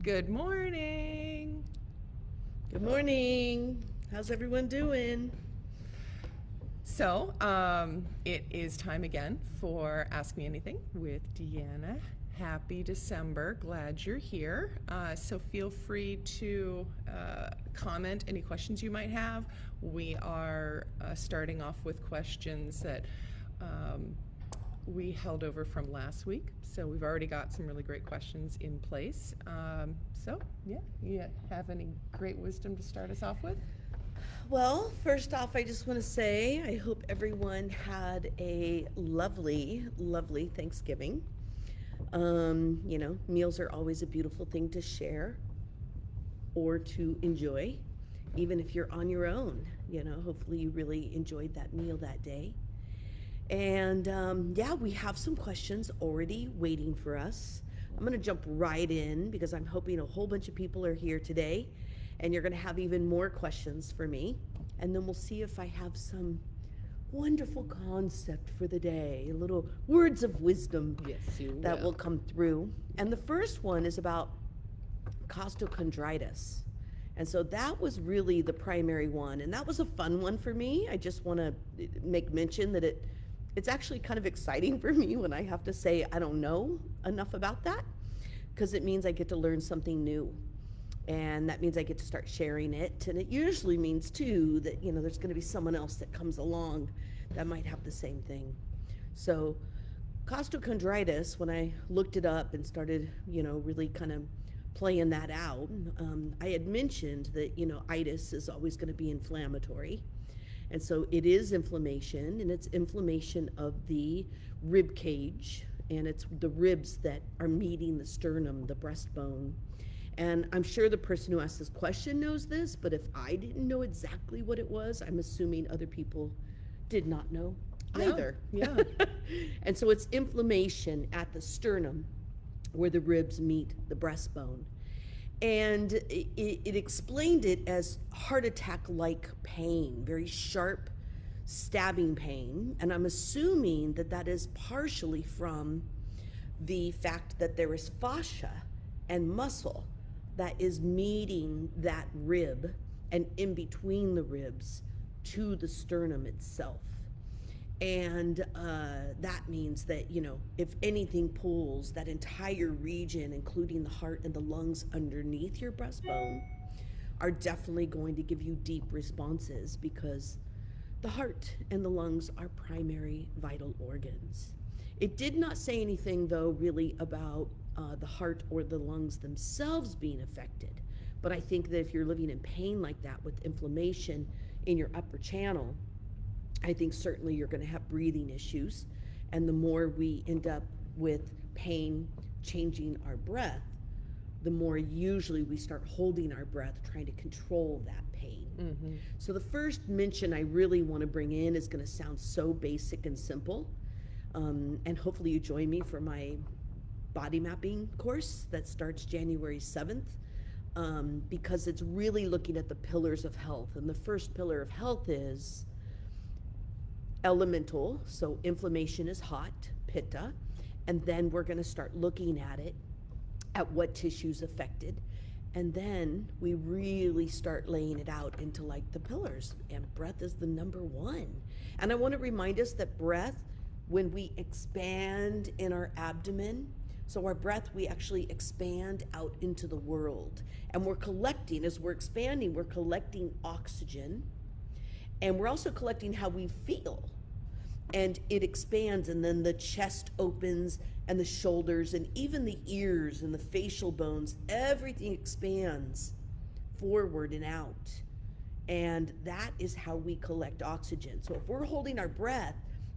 Good morning. Good morning. How's everyone doing? It is time again for Ask Me Anything with DeAnna. Happy December. Glad you're here. So feel free to comment any questions you might have. We are starting off with questions that we held over from last week. So we've already got some really great questions in place. You have any great wisdom to start us off with? Well, first off, I just want to say I hope everyone had a lovely, lovely Thanksgiving. Meals are always a beautiful thing to share or to enjoy, even if you're on your own. Hopefully you really enjoyed that meal that day. And we have some questions already waiting for us. I'm going to jump right in because I'm hoping a whole bunch of people are here today and you're going to have even more questions for me. And then we'll see if I have some wonderful concept for the day, little words of wisdom that will come through. And the first one is about Costocondritis. And so that was really the primary one. And that was a fun one for me. I just want to make mention that it's actually kind of exciting for me when I have to say I don't know enough about that, because it means I get to learn something new. And that means I get to start sharing it. And it usually means, too, that, there's going to be someone else that comes along that might have the same thing. So Costocondritis, when I looked it up and started, really kind of playing that out, I had mentioned that, itis is always going to be inflammatory. And so it is inflammation, and it's inflammation of the rib cage, and it's the ribs that are meeting the sternum, the breastbone. And I'm sure the person who asked this question knows this, but if I didn't know exactly what it was, I'm assuming other people did not know either. Yeah. And so it's inflammation at the sternum where the ribs meet the breastbone. And it explained it as heart attack-like pain, very sharp, stabbing pain. And I'm assuming that that is partially from the fact that there is fascia and muscle that is meeting that rib and in between the ribs to the sternum itself. And that means that, if anything pulls, that entire region, including the heart and the lungs underneath your breastbone, are definitely going to give you deep responses, because the heart and the lungs are primary vital organs. It did not say anything, though, really about the heart or the lungs themselves being affected. But I think that if you're living in pain like that with inflammation in your upper channel, I think certainly you're going to have breathing issues. And the more we end up with pain changing our breath, the more usually we start holding our breath, trying to control that pain. Mm-hmm. So the first mention I really want to bring in is going to sound so basic and simple. And hopefully you join me for my body mapping course that starts January 7th, because it's really looking at the pillars of health. And the first pillar of health is elemental, so inflammation is hot, pitta, and then we're going to start looking at what tissue's affected, and then we really start laying it out into like the pillars, and breath is the number one. And I want to remind us that breath, when we expand in our abdomen, so our breath, we actually expand out into the world, and we're collecting, as we're expanding, we're collecting oxygen, and we're also collecting how we feel. And it expands, and then the chest opens, and the shoulders, and even the ears and the facial bones, everything expands forward and out. And that is how we collect oxygen. So if we're holding our breath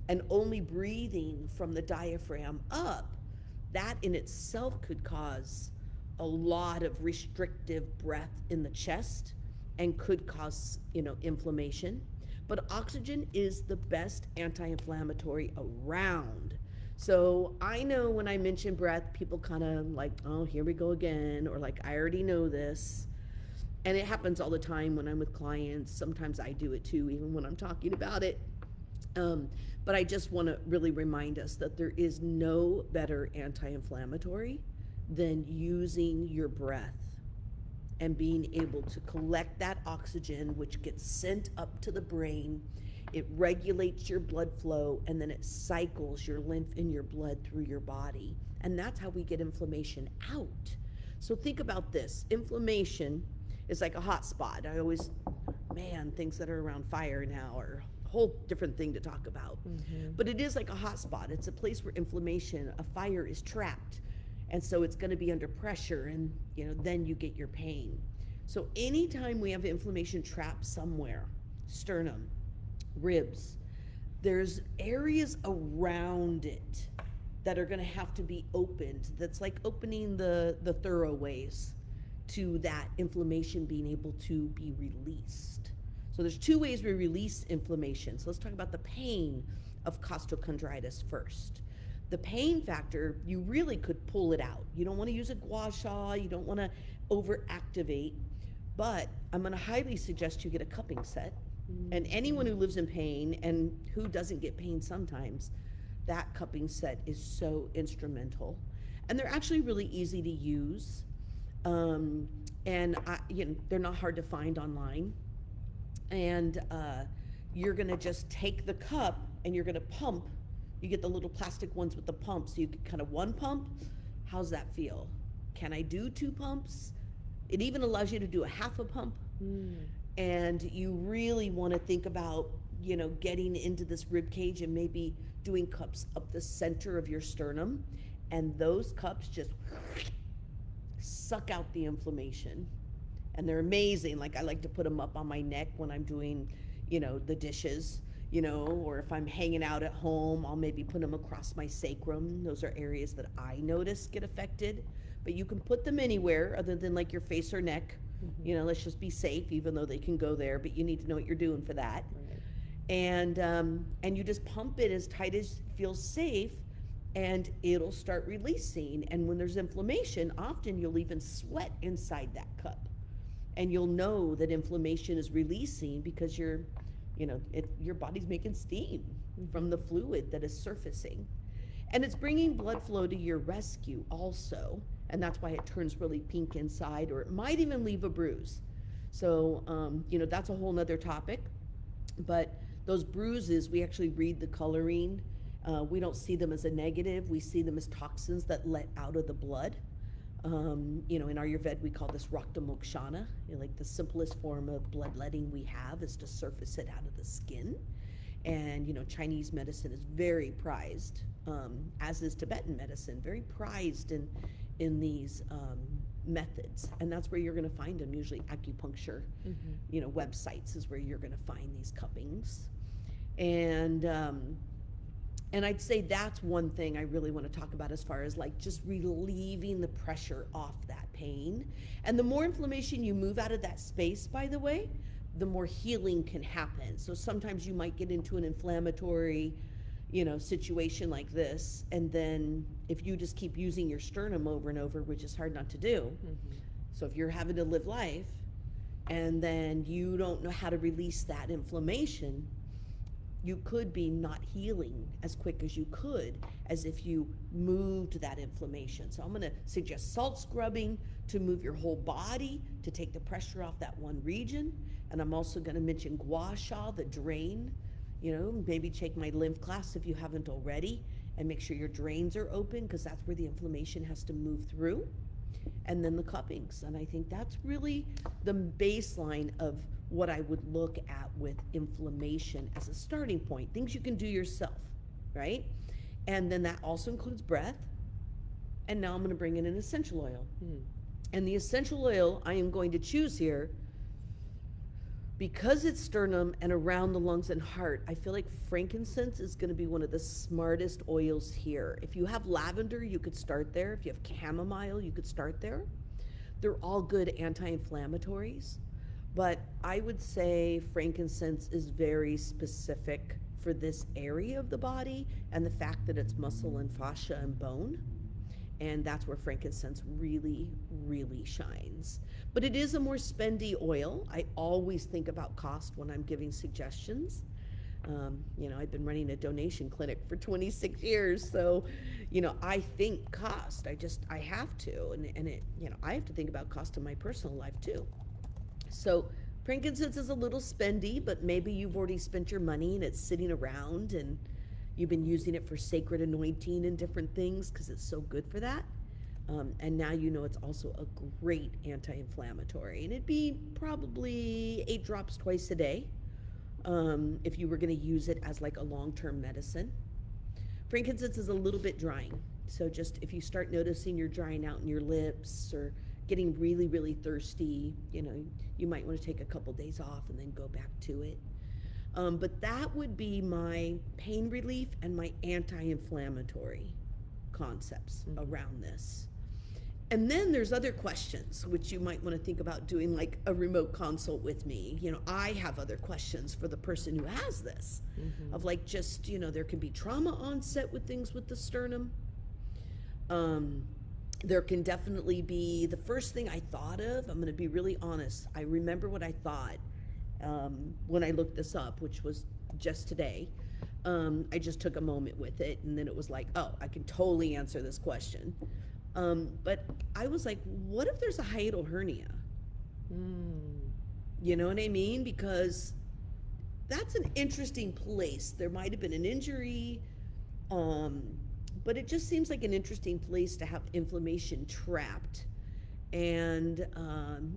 and only breathing from the diaphragm up, that in itself could cause a lot of restrictive breath in the chest and could cause, inflammation. But oxygen is the best anti-inflammatory around. So I know when I mention breath, people kind of like, oh, here we go again, or like, I already know this. And it happens all the time when I'm with clients. Sometimes I do it too, even when I'm talking about it. But I just want to really remind us that there is no better anti-inflammatory than using your breath and being able to collect that oxygen, which gets sent up to the brain. It regulates your blood flow, and then it cycles your lymph in your blood through your body. And that's how we get inflammation out. So think about this. Inflammation is like a hot spot. I always, man, things that are around fire now are a whole different thing to talk about. But it is like a hot spot. It's a place where inflammation, a fire is trapped. And so it's going to be under pressure, and then you get your pain. So anytime we have inflammation trapped somewhere, sternum, ribs, there's areas around it that are going to have to be opened. That's like opening the thoroughways to that inflammation being able to be released. So there's two ways we release inflammation. So let's talk about the pain of costocondritis first. The pain factor, you really could pull it out. You don't want to use a gua sha, you don't want to overactivate, but I'm going to highly suggest you get a cupping set. And anyone who lives in pain and who doesn't get pain sometimes, that cupping set is so instrumental. And they're actually really easy to use. And they're not hard to find online. And you're going to just take the cup and you're going to pump. You get the little plastic ones with the pump, so you get kind of one pump. How's that feel? Can I do 2 pumps? It even allows you to do a half a pump. And you really want to think about, getting into this rib cage and maybe doing cups up the center of your sternum. And those cups just suck out the inflammation. And they're amazing. Like, I like to put them up on my neck when I'm doing, the dishes. Or if I'm hanging out at home, I'll maybe put them across my sacrum. Those are areas that I notice get affected. But you can put them anywhere other than like your face or neck. Let's just be safe, even though they can go there, but you need to know what you're doing for that. Right. And you just pump it as tight as feels safe, and it'll start releasing. And when there's inflammation, often you'll even sweat inside that cup. And you'll know that inflammation is releasing because your body's making steam from the fluid that is surfacing. And it's bringing blood flow to your rescue also. And that's why it turns really pink inside, or it might even leave a bruise. So, that's a whole nother topic. But those bruises, we actually read the coloring. We don't see them as a negative. We see them as toxins that let out of the blood. In Ayurveda, we call this Rakta Mokshana. Like the simplest form of bloodletting we have is to surface it out of the skin. And, Chinese medicine is very prized, as is Tibetan medicine, very prized in these methods. And that's where you're going to find them. Usually acupuncture, websites is where you're going to find these cuppings. And I'd say that's one thing I really want to talk about as far as like just relieving the pressure off that pain. And the more inflammation you move out of that space, by the way, the more healing can happen. So sometimes you might get into an inflammatory, situation like this, and then if you just keep using your sternum over and over, which is hard not to do. So if you're having to live life and then you don't know how to release that inflammation, you could be not healing as quick as you could as if you moved that inflammation. So I'm going to suggest salt scrubbing to move your whole body to take the pressure off that one region. And I'm also going to mention gua sha, the drain. Maybe take my lymph class if you haven't already, and make sure your drains are open, because that's where the inflammation has to move through. And then the cuppings. And I think that's really the baseline of what I would look at with inflammation as a starting point. Things you can do yourself, right? And then that also includes breath. And now I'm going to bring in an essential oil. And the essential oil I am going to choose here, because it's sternum and around the lungs and heart, I feel like frankincense is going to be one of the smartest oils here. If you have lavender, you could start there. If you have chamomile, you could start there. They're all good anti-inflammatories, but I would say frankincense is very specific for this area of the body and the fact that it's muscle and fascia and bone. And that's where frankincense really, really shines. But it is a more spendy oil. I always think about cost when I'm giving suggestions. I've been running a donation clinic for 26 years, so, I think cost. I have to, and I have to think about cost in my personal life too. So frankincense is a little spendy, but maybe you've already spent your money and it's sitting around and you've been using it for sacred anointing and different things because it's so good for that. And now it's also a great anti-inflammatory, and it'd be probably 8 drops twice a day if you were going to use it as like a long-term medicine. Frankincense is a little bit drying, so just if you start noticing you're drying out in your lips or getting really, really thirsty, you might want to take a couple days off and then go back to it. But that would be my pain relief and my anti-inflammatory concepts around this. And then there's other questions which you might want to think about doing, like a remote consult with me. I have other questions for the person who has this, of like just, there can be trauma onset with things with the sternum. There can definitely be, the first thing I thought of, I'm going to be really honest, I remember what I thought when I looked this up, which was just today. I just took a moment with it, and then it was like, oh, I can totally answer this question. But I was like, what if there's a hiatal hernia? You know what I mean? Because that's an interesting place. There might have been an injury, but it just seems like an interesting place to have inflammation trapped. And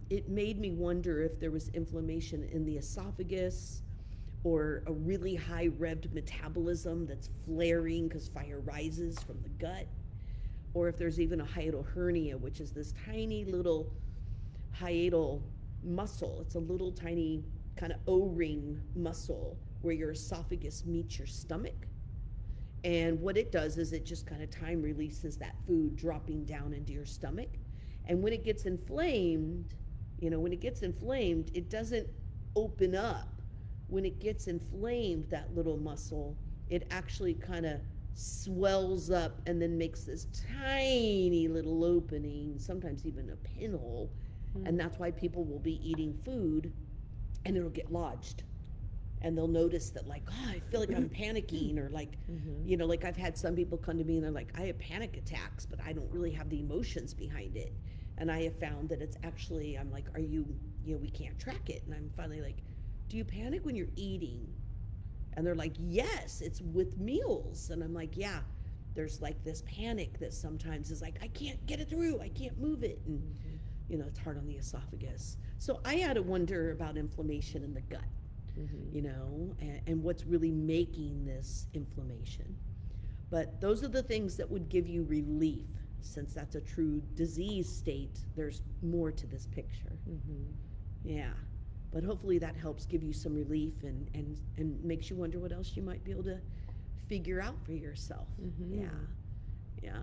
it made me wonder if there was inflammation in the esophagus, or a really high revved metabolism that's flaring because fire rises from the gut, or if there's even a hiatal hernia, which is this tiny little hiatal muscle. It's a little tiny kind of O-ring muscle where your esophagus meets your stomach. And what it does is it just kind of time releases that food dropping down into your stomach. And when it gets inflamed, it doesn't open up. When it gets inflamed, that little muscle, it actually kind of swells up and then makes this tiny little opening, sometimes even a pinhole. And that's why people will be eating food and it'll get lodged. And they'll notice that, like, oh, I feel like I'm panicking, or like, like I've had some people come to me and they're like, I have panic attacks, but I don't really have the emotions behind it. And I have found that it's actually, I'm like, are you, we can't track it. And I'm finally like, do you panic when you're eating? And they're like, yes, it's with meals. And I'm like, yeah, there's like this panic that sometimes is like, I can't get it through, I can't move it. And, it's hard on the esophagus. So I had to wonder about inflammation in the gut, and what's really making this inflammation. But those are the things that would give you relief. Since that's a true disease state, there's more to this picture. Yeah. But hopefully that helps give you some relief and makes you wonder what else you might be able to figure out for yourself. Yeah.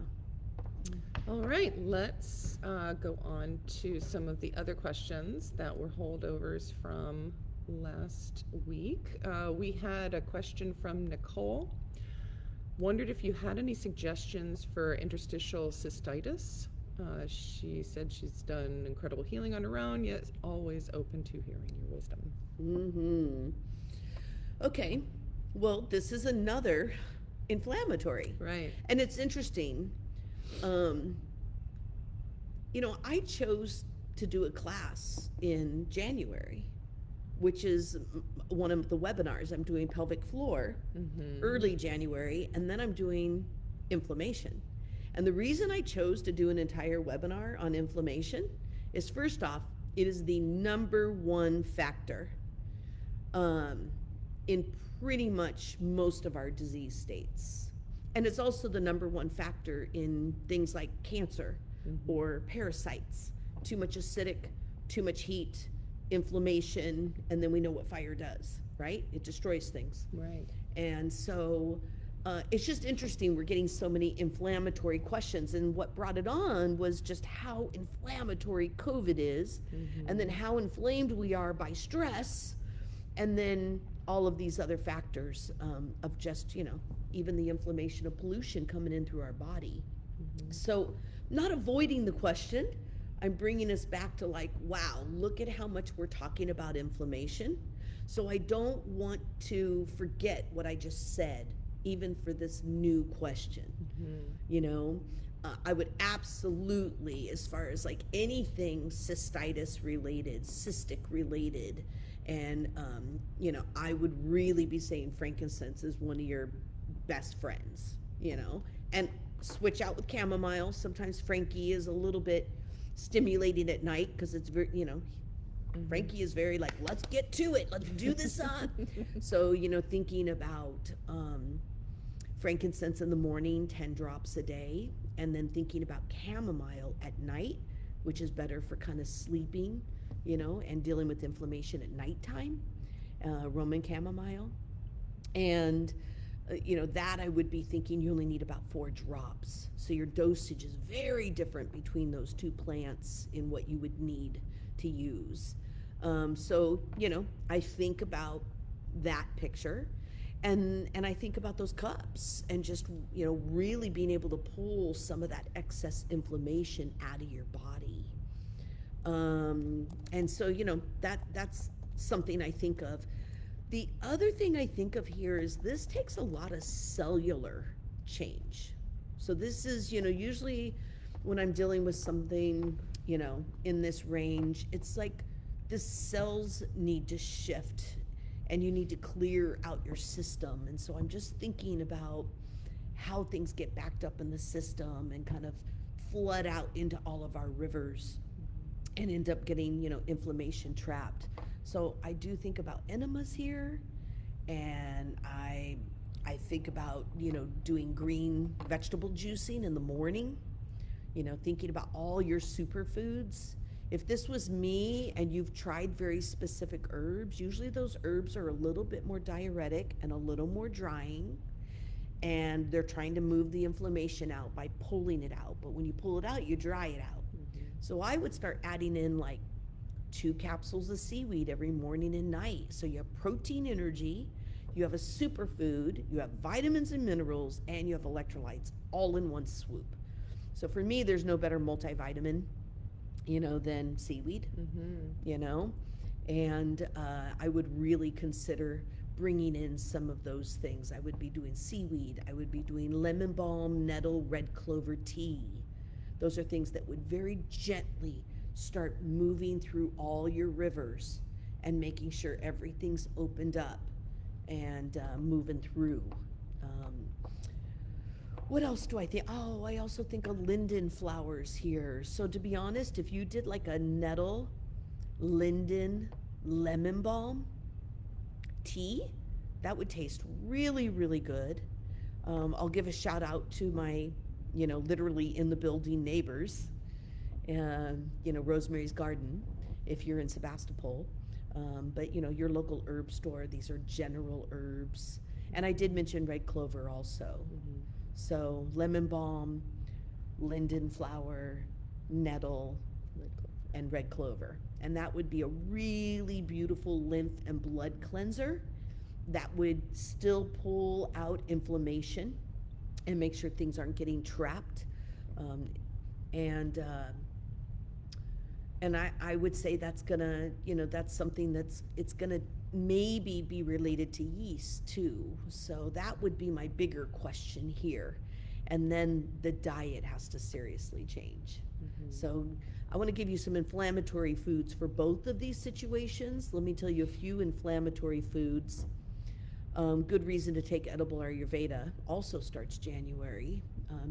All right, let's go on to some of the other questions that were holdovers from last week. We had a question from Nicole. Wondered if you had any suggestions for interstitial cystitis. She said she's done incredible healing on her own, yet always open to hearing your wisdom. Okay, well, this is another inflammatory. Right. And it's interesting. I chose to do a class in January, which is one of the webinars. I'm doing pelvic floor early January, and then I'm doing inflammation. And the reason I chose to do an entire webinar on inflammation is, first off, it is the number one factor in pretty much most of our disease states. And it's also the number one factor in things like cancer or parasites, too much acidic, too much heat, inflammation, and then we know what fire does, right? It destroys things. Right. And so it's just interesting, we're getting so many inflammatory questions, and what brought it on was just how inflammatory COVID is, and then how inflamed we are by stress, and then all of these other factors of just, even the inflammation of pollution coming in through our body. So not avoiding the question, I'm bringing us back to like, wow, look at how much we're talking about inflammation. So I don't want to forget what I just said, even for this new question. You know, I would absolutely, as far as like anything cystitis related, cystic related, and you know, I would really be saying frankincense is one of your best friends, you know, and switch out with chamomile. Sometimes Frankie is a little bit stimulating at night because it's very, you know, Frankie is very like, let's get to it, let's do this up. So, you know, thinking about frankincense in the morning, 10 drops a day, and then thinking about chamomile at night, which is better for kind of sleeping, you know, and dealing with inflammation at nighttime, Roman chamomile. And, you know, that I would be thinking you only need about 4 drops. So your dosage is very different between those two plants in what you would need to use. So, you know, I think about that picture. And I think about those cups and just, you know, really being able to pull some of that excess inflammation out of your body. And so, you know, that's something I think of. The other thing I think of here is this takes a lot of cellular change. So this is, you know, usually when I'm dealing with something, you know, in this range, it's like the cells need to shift and you need to clear out your system. And so I'm just thinking about how things get backed up in the system and kind of flood out into all of our rivers and end up getting, you know, inflammation trapped. So I do think about enemas here, and I think about, you know, doing green vegetable juicing in the morning, you know, thinking about all your superfoods. If this was me and you've tried very specific herbs, usually those herbs are a little bit more diuretic and a little more drying, and they're trying to move the inflammation out by pulling it out. But when you pull it out, you dry it out. So I would start adding in like 2 capsules of seaweed every morning and night. So you have protein energy, you have a superfood, you have vitamins and minerals, and you have electrolytes all in one swoop. So for me, there's no better multivitamin, you know, than seaweed, you know, and I would really consider bringing in some of those things. I would be doing seaweed, I would be doing lemon balm, nettle, red clover tea. Those are things that would very gently start moving through all your rivers and making sure everything's opened up and moving through. What else do I think? Oh, I also think of linden flowers here. So to be honest, if you did like a nettle, linden, lemon balm tea, that would taste really, really good. I'll give a shout out to my, you know, literally in the building neighbors, you know, Rosemary's Garden, if you're in Sebastopol. But, you know, your local herb store, these are general herbs. And I did mention red clover also. So lemon balm, linden flower, nettle, and red clover. And that would be a really beautiful lymph and blood cleanser that would still pull out inflammation and make sure things aren't getting trapped. And I would say that's gonna, you know, that's something it's gonna maybe be related to yeast too. So that would be my bigger question here. And then the diet has to seriously change. So I want to give you some inflammatory foods for both of these situations. Let me tell you a few inflammatory foods. Good reason to take edible Ayurveda also starts January,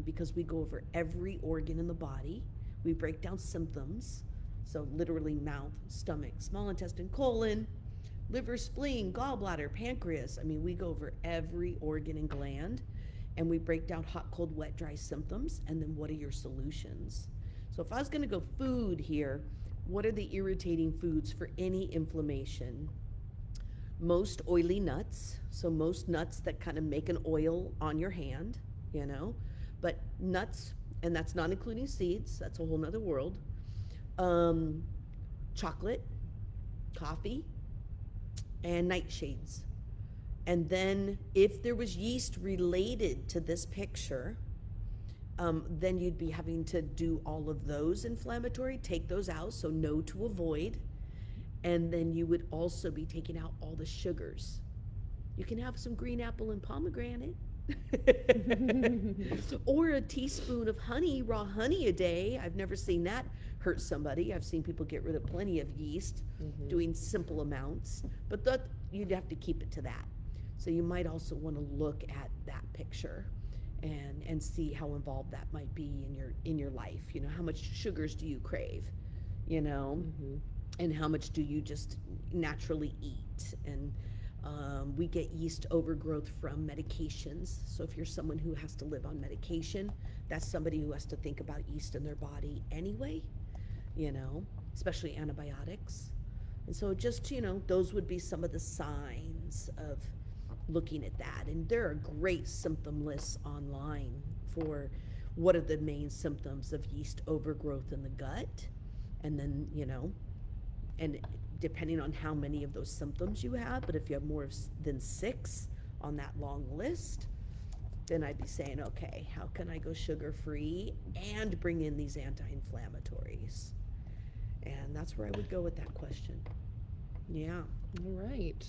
because we go over every organ in the body. We break down symptoms. So literally mouth, stomach, small intestine, colon, liver, spleen, gallbladder, pancreas. I mean, we go over every organ and gland, and we break down hot, cold, wet, dry symptoms, and then what are your solutions? So if I was gonna go food here, what are the irritating foods for any inflammation? Most oily nuts, so most nuts that kind of make an oil on your hand, you know, but nuts, and that's not including seeds, that's a whole nother world. Chocolate, coffee, and nightshades. And then if there was yeast related to this picture, then you'd be having to do all of those inflammatory, take those out, so no to avoid. And then you would also be taking out all the sugars. You can have some green apple and pomegranate. Or a teaspoon of honey, raw honey a day. I've never seen that hurt somebody. I've seen people get rid of plenty of yeast doing simple amounts, but that you'd have to keep it to that. So you might also want to look at that picture and see how involved that might be in your life. You know, how much sugars do you crave? You know, and how much do you just naturally eat? And we get yeast overgrowth from medications. So if you're someone who has to live on medication, that's somebody who has to think about yeast in their body anyway, you know, especially antibiotics. And so just, you know, those would be some of the signs of looking at that. And there are great symptom lists online for what are the main symptoms of yeast overgrowth in the gut. And then, you know, and depending on how many of those symptoms you have, but if you have more than 6 on that long list, then I'd be saying, okay, how can I go sugar-free and bring in these anti-inflammatories? And that's where I would go with that question. Yeah. All right.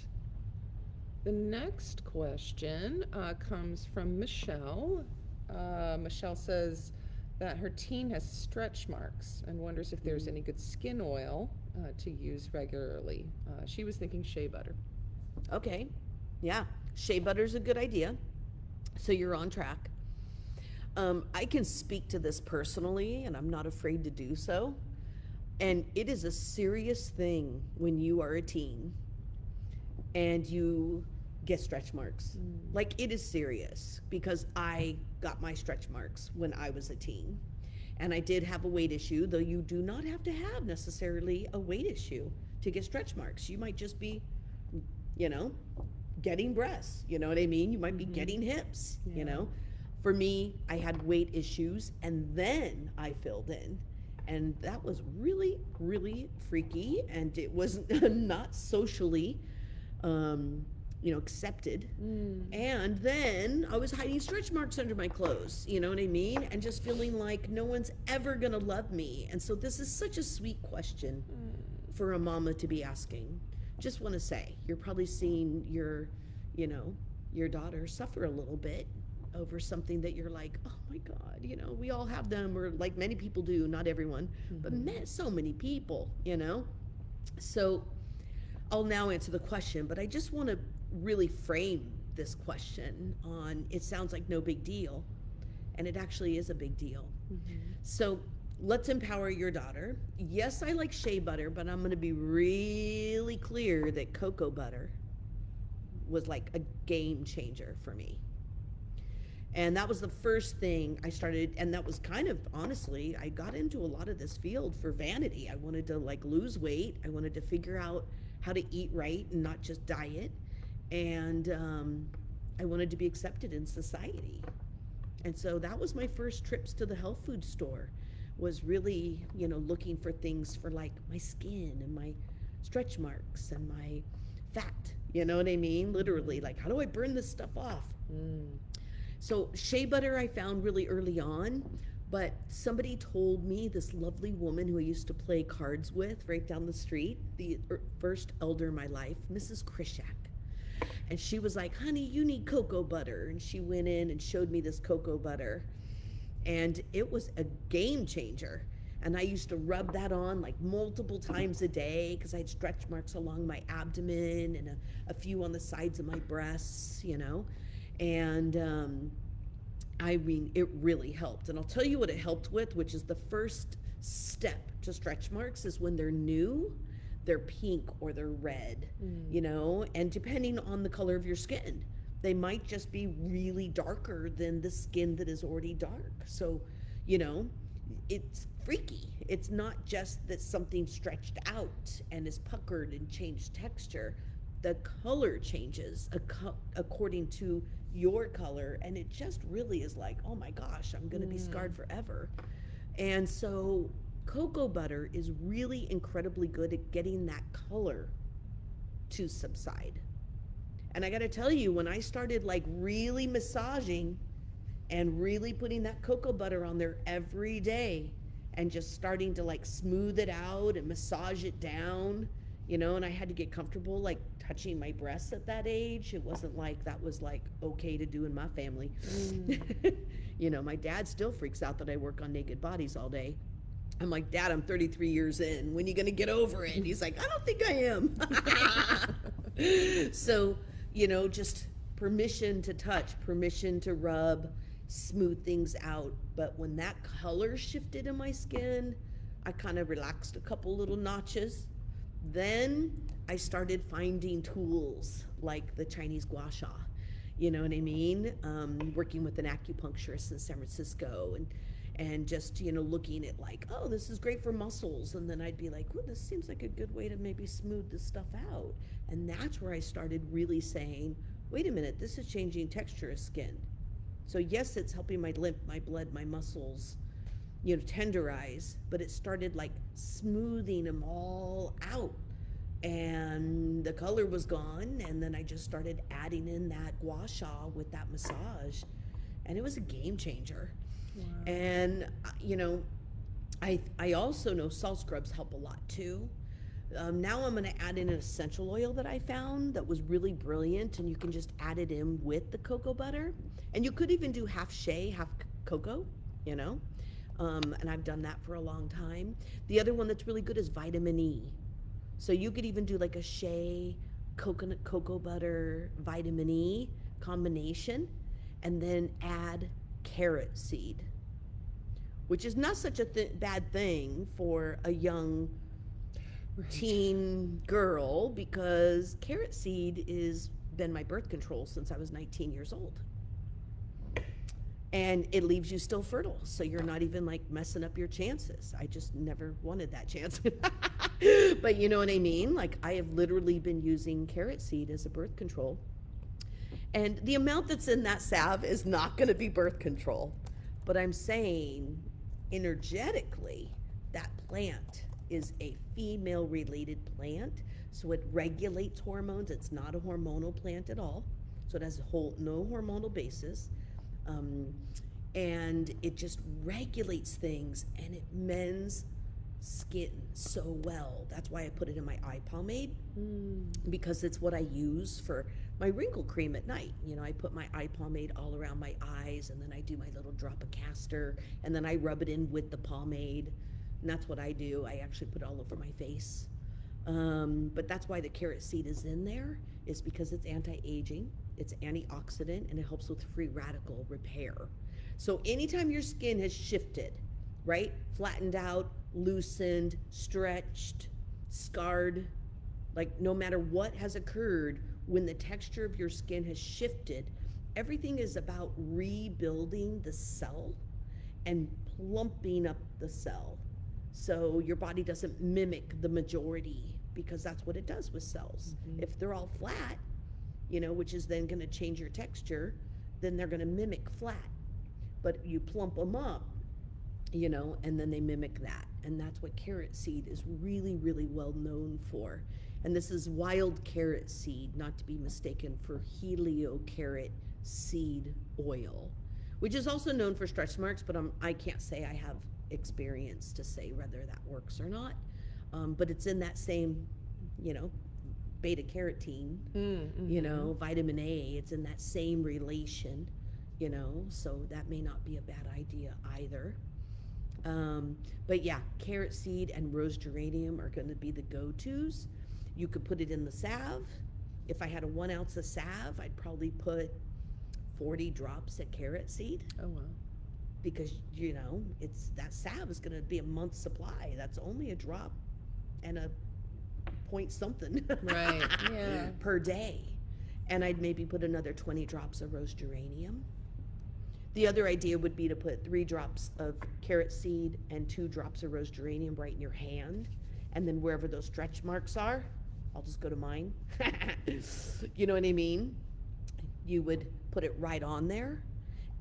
The next question comes from Michelle. Michelle says that her teen has stretch marks and wonders if there's any good skin oil to use regularly. She was thinking shea butter. Okay. Yeah. Shea butter is a good idea. So you're on track. I can speak to this personally, and I'm not afraid to do so. And it is a serious thing when you are a teen and you get stretch marks. Like, it is serious, because I got my stretch marks when I was a teen. And I did have a weight issue, though you do not have to have necessarily a weight issue to get stretch marks. You might just be, you know, getting breasts, you know what I mean? You might be getting hips, you know? For me, I had weight issues, and then I filled in. And that was really, really freaky, and it was not socially, you know, accepted. And then I was hiding stretch marks under my clothes, you know what I mean? And just feeling like no one's ever gonna love me. And so this is such a sweet question for a mama to be asking. Just want to say, you're probably seeing your, you know, your daughter suffer a little bit over something that you're like, oh my God, you know, we all have them, or like many people do, not everyone, but so many people, you know? So I'll now answer the question, but I just want to really frame this question on, it sounds like no big deal, and it actually is a big deal. So let's empower your daughter. Yes, I like shea butter, but I'm going to be really clear that cocoa butter was like a game changer for me. And that was the first thing I started, and that was kind of, honestly, I got into a lot of this field for vanity. I wanted to like lose weight. I wanted to figure out how to eat right and not just diet. And I wanted to be accepted in society. And so that was my first trips to the health food store, was really, you know, looking for things for like my skin and my stretch marks and my fat, you know what I mean? Literally, like, how do I burn this stuff off? So shea butter I found really early on, but somebody told me, this lovely woman who I used to play cards with right down the street, the first elder in my life, Mrs. Krishak. And she was like, honey, you need cocoa butter. And she went in and showed me this cocoa butter. And it was a game changer. And I used to rub that on like multiple times a day, because I had stretch marks along my abdomen and a few on the sides of my breasts, you know. And I mean, it really helped. And I'll tell you what it helped with, which is the first step to stretch marks, is when they're new, they're pink or they're red, you know, and depending on the color of your skin, they might just be really darker than the skin that is already dark. So, you know, it's freaky. It's not just that something stretched out and is puckered and changed texture. The color changes according to your color, and it just really is like, oh my gosh, I'm gonna be scarred forever. And so cocoa butter is really incredibly good at getting that color to subside. And I gotta tell you, when I started like really massaging and really putting that cocoa butter on there every day and just starting to like smooth it out and massage it down, and I had to get comfortable like touching my breasts at that age. It wasn't like that was like okay to do in my family. My dad still freaks out that I work on naked bodies all day. I'm like, Dad, I'm 33 years in. When are you going to get over it? And he's like, I don't think I am. So, just permission to touch, permission to rub, smooth things out. But when that color shifted in my skin, I kind of relaxed a couple little notches. Then I started finding tools like the Chinese gua sha, you know what I mean? Working with an acupuncturist in San Francisco and just, looking at like, oh, this is great for muscles. And then I'd be like, oh, this seems like a good way to maybe smooth this stuff out. And that's where I started really saying, wait a minute, this is changing texture of skin. So yes, it's helping my lymph, my blood, my muscles, tenderize, but it started like smoothing them all out. And the color was gone, and then I just started adding in that gua sha with that massage, and it was a game changer. Wow. And I also know salt scrubs help a lot too. Now I'm going to add in an essential oil that I found that was really brilliant, and you can just add it in with the cocoa butter, and you could even do half shea, half cocoa, and I've done that for a long time. The other one that's really good is vitamin E. So you could even do like a shea, coconut, cocoa butter, vitamin E combination, and then add carrot seed, which is not such a bad thing for a young teen girl, because carrot seed has been my birth control since I was 19 years old. And it leaves you still fertile, so you're not even like messing up your chances. I just never wanted that chance. But you know what I mean? Like, I have literally been using carrot seed as a birth control. And the amount that's in that salve is not going to be birth control. But I'm saying, energetically, that plant is a female-related plant. So it regulates hormones. It's not a hormonal plant at all. So it has no hormonal basis. And it just regulates things, and it mends skin so well. That's why I put it in my eye pomade, because it's what I use for my wrinkle cream at night. I put my eye pomade all around my eyes, and then I do my little drop of castor, and then I rub it in with the pomade, and that's what I do. I actually put it all over my face. But that's why the carrot seed is in there, is because it's anti-aging, it's antioxidant, and it helps with free radical repair. So anytime your skin has shifted, right, flattened out, loosened, stretched, scarred, like no matter what has occurred, when the texture of your skin has shifted, everything is about rebuilding the cell and plumping up the cell. So your body doesn't mimic the majority, because that's what it does with cells. If they're all flat, which is then going to change your texture, then they're going to mimic flat. But you plump them up, and then they mimic that. And that's what carrot seed is really, really well known for. And this is wild carrot seed, not to be mistaken for heliocarrot seed oil, which is also known for stretch marks, but I can't say I have experience to say whether that works or not. But it's in that same, beta carotene, vitamin A, it's in that same relation, so that may not be a bad idea either. But yeah, carrot seed and rose geranium are going to be the go-tos. You could put it in the salve. If I had a 1 ounce of salve, I'd probably put 40 drops of carrot seed. Oh, wow. Because, it's that salve is going to be a month's supply. That's only a drop and a point something Right, yeah. per day. And I'd maybe put another 20 drops of rose geranium. The other idea would be to put 3 drops of carrot seed and 2 drops of rose geranium right in your hand. And then wherever those stretch marks are, I'll just go to mine. You know what I mean? You would put it right on there,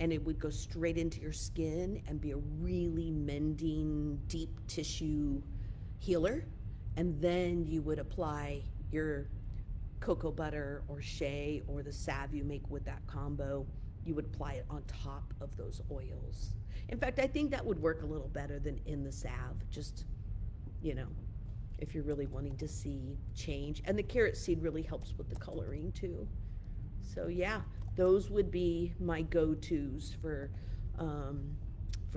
and it would go straight into your skin and be a really mending, deep tissue healer. And then you would apply your cocoa butter or shea or the salve you make with that combo, you would apply it on top of those oils. In fact, I think that would work a little better than in the salve, just, you know, if you're really wanting to see change. And the carrot seed really helps with the coloring too. So yeah, those would be my go-tos for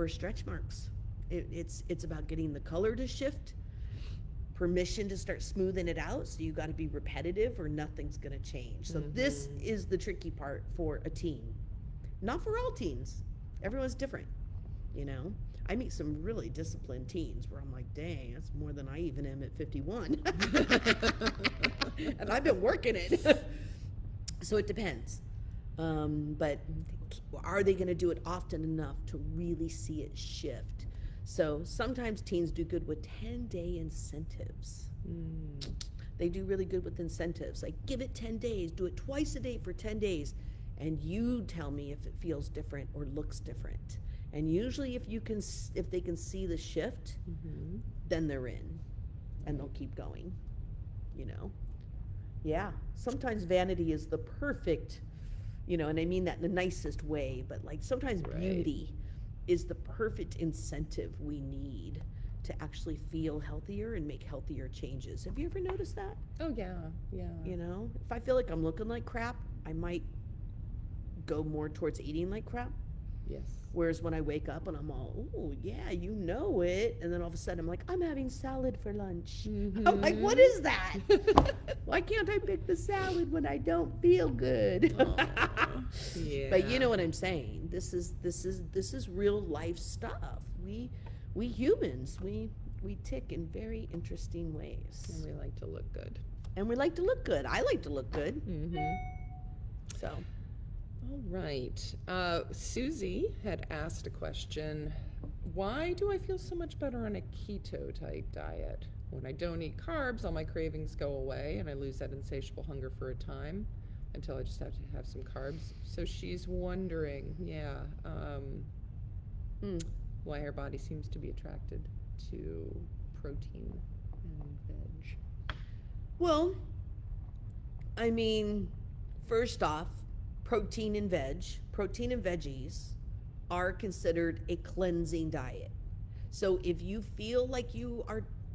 stretch marks. It's about getting the color to shift, permission to start smoothing it out, so you got to be repetitive or nothing's going to change. So this is the tricky part for a teen. Not for all teens. Everyone's different, you know. I meet some really disciplined teens where I'm like, dang, that's more than I even am at 51. And I've been working it. So it depends. But are they going to do it often enough to really see it shift? So sometimes teens do good with 10-day incentives. They do really good with incentives. Like, give it 10 days, do it twice a day for 10 days, and you tell me if it feels different or looks different. And usually if they can see the shift, then they're in, and they'll keep going, you know? Yeah, sometimes vanity is the perfect, you know, and I mean that in the nicest way, but like sometimes beauty is the perfect incentive we need to actually feel healthier and make healthier changes. Have you ever noticed that? Oh, yeah, yeah. You know, if I feel like I'm looking like crap, I might go more towards eating like crap. Yes. Whereas when I wake up and I'm all, oh, yeah, you know it. And then all of a sudden I'm like, I'm having salad for lunch. I'm like, what is that? Why can't I pick the salad when I don't feel good? Yeah. But you know what I'm saying. This is real life stuff. We humans, we tick in very interesting ways. And we like to look good. And we like to look good. I like to look good. So. All right. Susie had asked a question. Why do I feel so much better on a keto type diet? When I don't eat carbs, all my cravings go away and I lose that insatiable hunger for a time until I just have to have some carbs. So she's wondering, why her body seems to be attracted to protein and veg. Well, I mean, first off, protein and veggies are considered a cleansing diet. So if you feel like you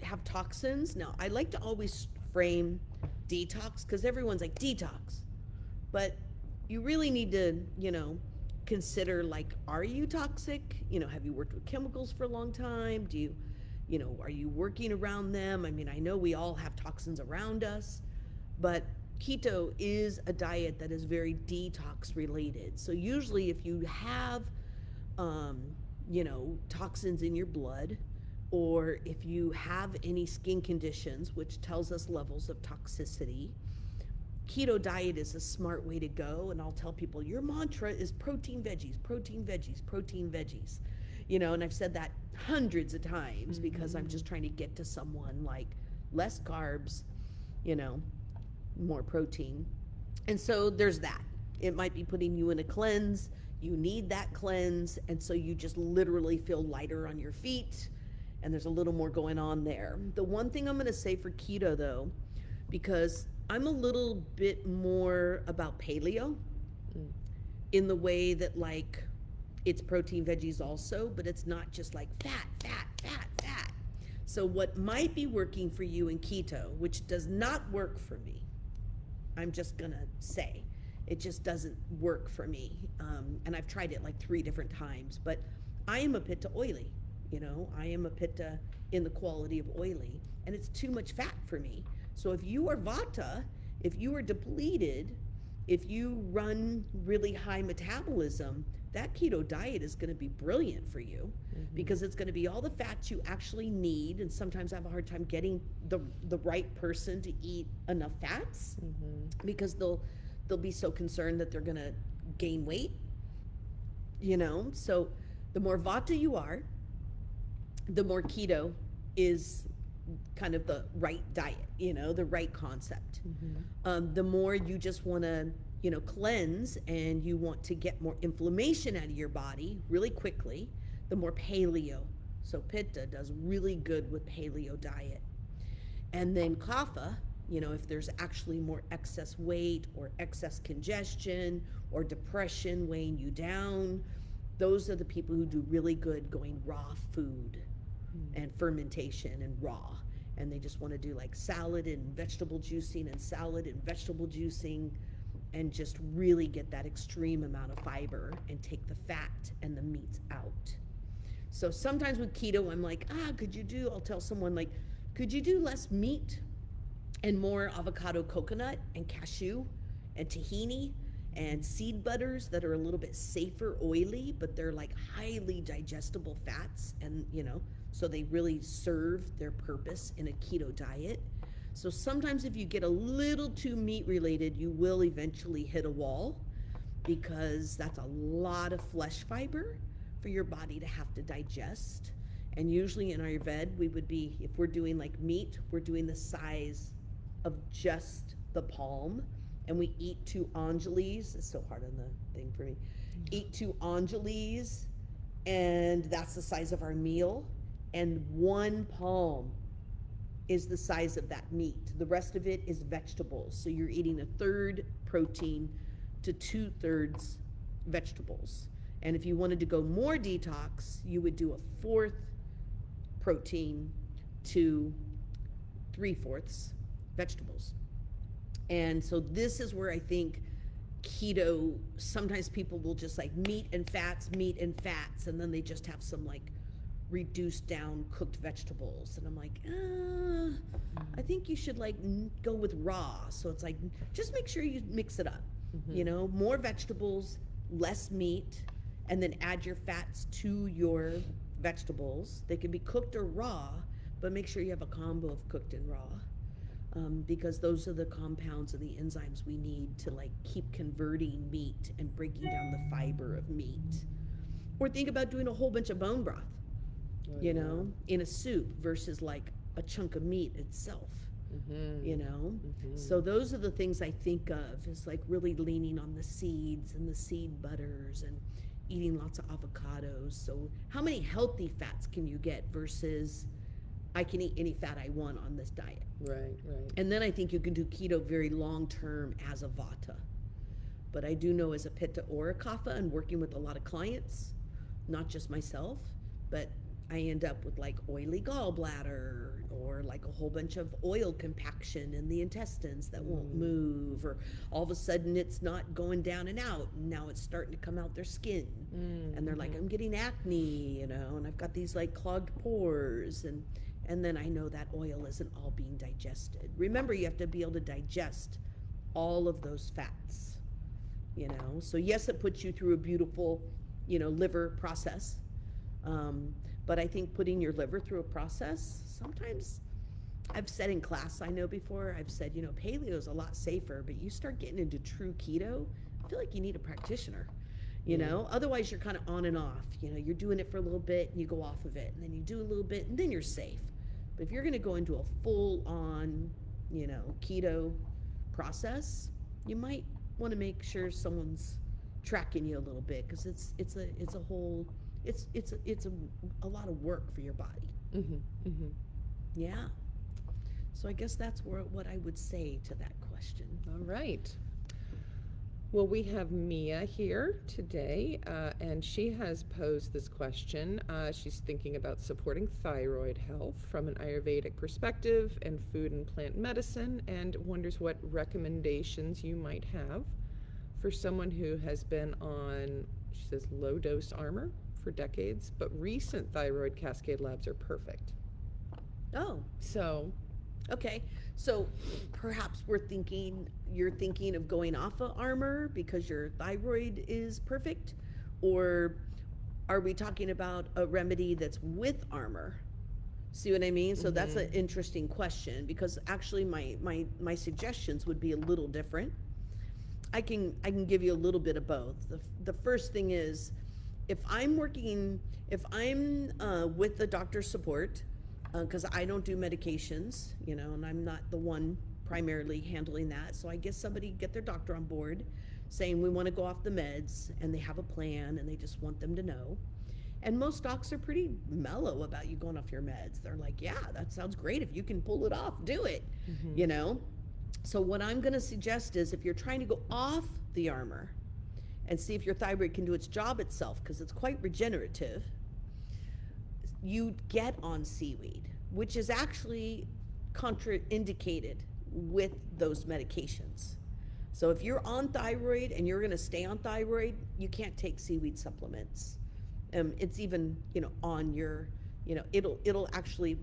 have toxins, now I like to always frame detox, because everyone's like detox, but you really need to, you know, consider, like, are you toxic? You know, have you worked with chemicals for a long time? Do you know, are you working around them? I mean, I know we all have toxins around us, but keto is a diet that is very detox related. So usually if you have, you know, toxins in your blood, or if you have any skin conditions, which tells us levels of toxicity, keto diet is a smart way to go. And I'll tell people, your mantra is protein, veggies, protein, veggies, protein, veggies. You know, and I've said that hundreds of times because I'm just trying to get to someone like less carbs, you know, more protein. And so there's that. It might be putting you in a cleanse. You need that cleanse. And so you just literally feel lighter on your feet. And there's a little more going on there. The one thing I'm going to say for keto, though, because I'm a little bit more about paleo in the way that, like, it's protein, veggies also, but it's not just like fat, fat, fat, fat. So what might be working for you in keto, which does not work for me, I'm just gonna say, it just doesn't work for me. And I've tried it like 3 different times, but I am a pitta oily, you know, I am a pitta in the quality of oily, and it's too much fat for me. So if you are vata, if you are depleted, if you run really high metabolism, that keto diet is going to be brilliant for you because it's going to be all the fats you actually need. And sometimes I have a hard time getting the right person to eat enough fats because they'll be so concerned that they're going to gain weight, you know. So the more vata you are, the more keto is kind of the right diet, you know, the right concept. The more you just want to, you know, cleanse and you want to get more inflammation out of your body really quickly, the more paleo. So pitta does really good with paleo diet. And then kapha You know, if there's actually more excess weight or excess congestion or depression weighing you down, those are the people who do really good going raw food and fermentation and raw. And they just want to do like salad and vegetable juicing and salad and vegetable juicing and just really get that extreme amount of fiber and take the fat and the meat out. So sometimes with keto, I'm like, I'll tell someone like, could you do less meat and more avocado, coconut, and cashew, and tahini, and seed butters that are a little bit safer, oily, but they're like highly digestible fats, and so they really serve their purpose in a keto diet. So sometimes if you get a little too meat related, you will eventually hit a wall, because that's a lot of flesh fiber for your body to have to digest. And usually in Ayurveda, we would be, if we're doing like meat, we're doing the size of just the palm, and we eat 2 angelis. It's so hard on the thing for me. Eat 2 angelis, and that's the size of our meal, and 1 palm is the size of that meat. The rest of it is vegetables. So you're eating 1/3 protein to 2/3 vegetables. And if you wanted to go more detox, you would do 1/4 protein to 3/4 vegetables. And so this is where I think keto, sometimes people will just like meat and fats, and then they just have some like reduced down cooked vegetables. And I'm like, I think you should like go with raw. So it's like, just make sure you mix it up, more vegetables, less meat, and then add your fats to your vegetables. They can be cooked or raw, but make sure you have a combo of cooked and raw, because those are the compounds and the enzymes we need to like keep converting meat and breaking down the fiber of meat. Or think about doing a whole bunch of bone broth, in a soup versus like a chunk of meat itself. So those are the things I think of, is like really leaning on the seeds and the seed butters and eating lots of avocados. So how many healthy fats can you get versus I can eat any fat I want on this diet? Right. And then I think you can do keto very long term as a vata. But I do know as a pitta or a kapha, and working with a lot of clients, not just myself, but I end up with like oily gallbladder, or like a whole bunch of oil compaction in the intestines that won't move, or all of a sudden it's not going down and out, and now it's starting to come out their skin, and they're like, I'm getting acne, and I've got these like clogged pores, and then I know that oil isn't all being digested. Remember, you have to be able to digest all of those fats, so yes, it puts you through a beautiful liver process, but I think putting your liver through a process, sometimes I've said in class, I know before, I've said, paleo is a lot safer, but you start getting into true keto, I feel like you need a practitioner, otherwise you're kind of on and off, you're doing it for a little bit and you go off of it, and then you do a little bit and then you're safe. But if you're going to go into a full on, keto process, you might want to make sure someone's tracking you a little bit, because it's a lot of work for your body. Yeah. So I guess that's what I would say to that question. All right. Well, we have Mia here today, and she has posed this question. She's thinking about supporting thyroid health from an Ayurvedic perspective and food and plant medicine, and wonders what recommendations you might have for someone who has been on, she says, low-dose Armour for decades, but recent thyroid cascade labs are perfect. Oh. So, okay. So perhaps you're thinking of going off of Armour because your thyroid is perfect, or are we talking about a remedy that's with Armour? See what I mean? So that's an interesting question, because actually my suggestions would be a little different. I can give you a little bit of both. The first thing is, if I'm with the doctor's support, because I don't do medications, and I'm not the one primarily handling that. So I guess somebody get their doctor on board saying we want to go off the meds, and they have a plan and they just want them to know. And most docs are pretty mellow about you going off your meds. They're like, yeah, that sounds great. If you can pull it off, do it, So what I'm going to suggest is if you're trying to go off the Armor and see if your thyroid can do its job itself, because it's quite regenerative, you get on seaweed, which is actually contraindicated with those medications. So if you're on thyroid and you're going to stay on thyroid, you can't take seaweed supplements. It's even, on your, it'll actually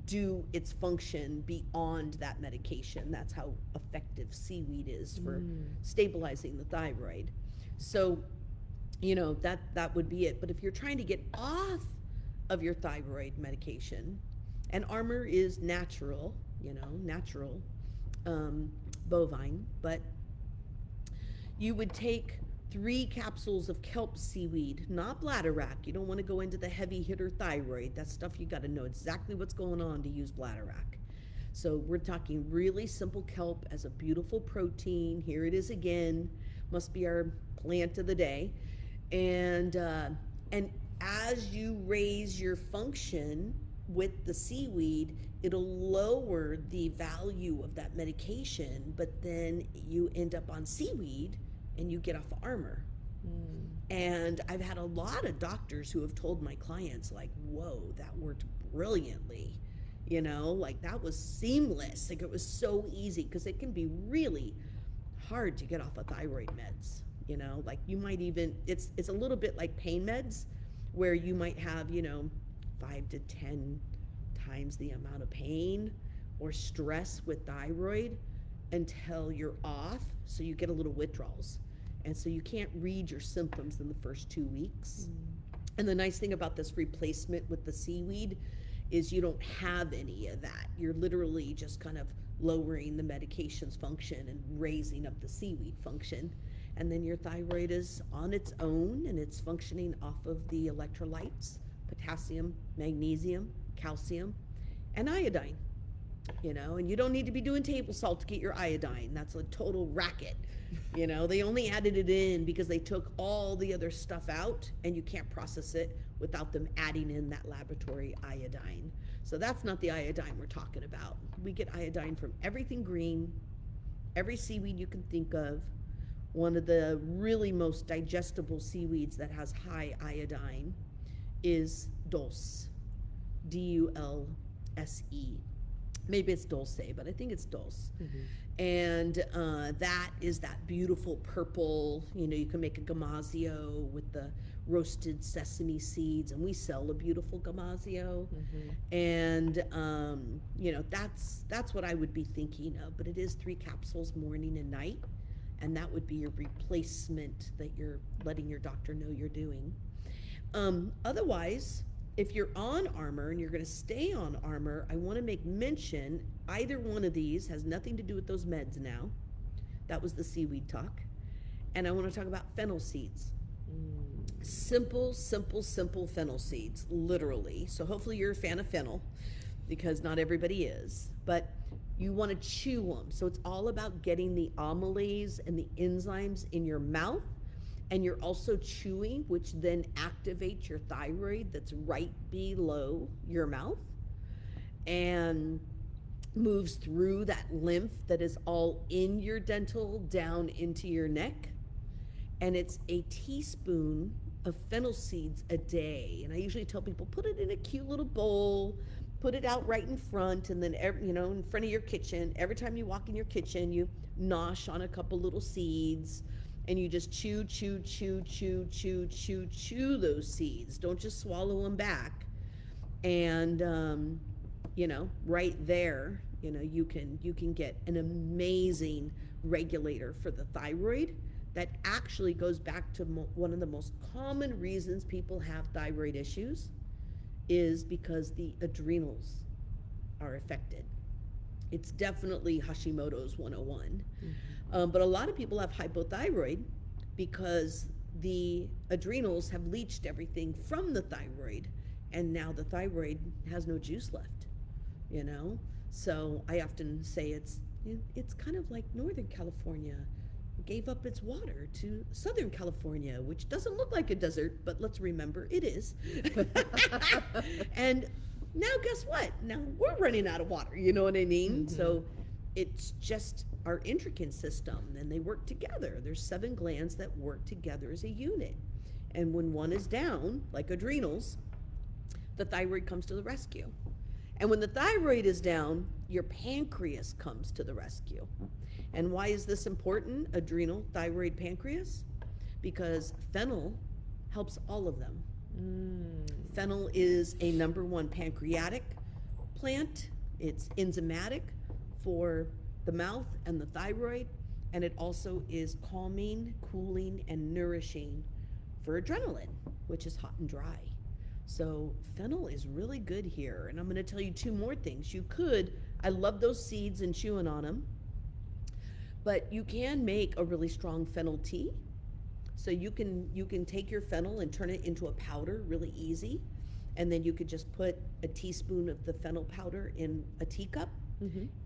do its function beyond that medication. That's how effective seaweed is for stabilizing the thyroid. So, that would be it. But if you're trying to get off of your thyroid medication, and Armor is natural, natural bovine, but you would take 3 capsules of kelp seaweed, not bladderwrack. You don't want to go into the heavy hitter thyroid. That stuff you got to know exactly what's going on to use bladderwrack. So we're talking really simple kelp as a beautiful protein. Here it is again. Must be our plant of the day. And as you raise your function with the seaweed, it'll lower the value of that medication, but then you end up on seaweed and you get off of Armor. And I've had a lot of doctors who have told my clients, like, whoa, that worked brilliantly. Like that was seamless. Like it was so easy, because it can be really hard to get off of thyroid meds. Like you might even, it's a little bit like pain meds, where you might have, 5 to 10 times the amount of pain or stress with thyroid until you're off, so you get a little withdrawals. And so you can't read your symptoms in the first 2 weeks. And the nice thing about this replacement with the seaweed is you don't have any of that. You're literally just kind of lowering the medication's function and raising up the seaweed function. And then your thyroid is on its own, and it's functioning off of the electrolytes: potassium, magnesium, calcium, and iodine. And you don't need to be doing table salt to get your iodine. That's a total racket. They only added it in because they took all the other stuff out, and you can't process it without them adding in that laboratory iodine. So that's not the iodine we're talking about. We get iodine from everything green, every seaweed you can think of. One of the really most digestible seaweeds that has high iodine is dulse, D-U-L-S-E. Maybe it's dulce, but I think it's dulce. And that is that beautiful purple, you can make a gamasio with the roasted sesame seeds, and we sell a beautiful gamasio. And, that's what I would be thinking of. But it is 3 capsules morning and night, and that would be your replacement that you're letting your doctor know you're doing. Otherwise, if you're on Armor and you're going to stay on Armor, I want to make mention either one of these has nothing to do with those meds now. That was the seaweed talk. And I want to talk about fennel seeds. Simple fennel seeds, literally. So hopefully you're a fan of fennel, because not everybody is. But you want to chew them. So it's all about getting the amylase and the enzymes in your mouth. And you're also chewing, which then activates your thyroid that's right below your mouth and moves through that lymph that is all in your dental down into your neck. And it's a teaspoon of fennel seeds a day. And I usually tell people, put it in a cute little bowl, put it out right in front, and then, in front of your kitchen. Every time you walk in your kitchen, you nosh on a couple little seeds. And you just chew those seeds. Don't just swallow them back. And, right there, you can get an amazing regulator for the thyroid that actually goes back to one of the most common reasons people have thyroid issues is because the adrenals are affected. It's definitely Hashimoto's 101. But a lot of people have hypothyroid because the adrenals have leached everything from the thyroid, and now the thyroid has no juice left, So I often say it's kind of like Northern California gave up its water to Southern California, which doesn't look like a desert, but let's remember it is. And now guess what? Now we're running out of water, you know what I mean? So it's just our endocrine system, and they work together. There's 7 glands that work together as a unit. And when one is down, like adrenals, the thyroid comes to the rescue. And when the thyroid is down, your pancreas comes to the rescue. And why is this important? Adrenal, thyroid, pancreas? Because fennel helps all of them. Fennel is a #1 pancreatic plant. It's enzymatic for the mouth and the thyroid, and it also is calming, cooling, and nourishing for adrenaline, which is hot and dry. So fennel is really good here. And I'm going to tell you 2 more things. I love those seeds and chewing on them, but you can make a really strong fennel tea. So you can take your fennel and turn it into a powder really easy. And then you could just put a teaspoon of the fennel powder in a teacup.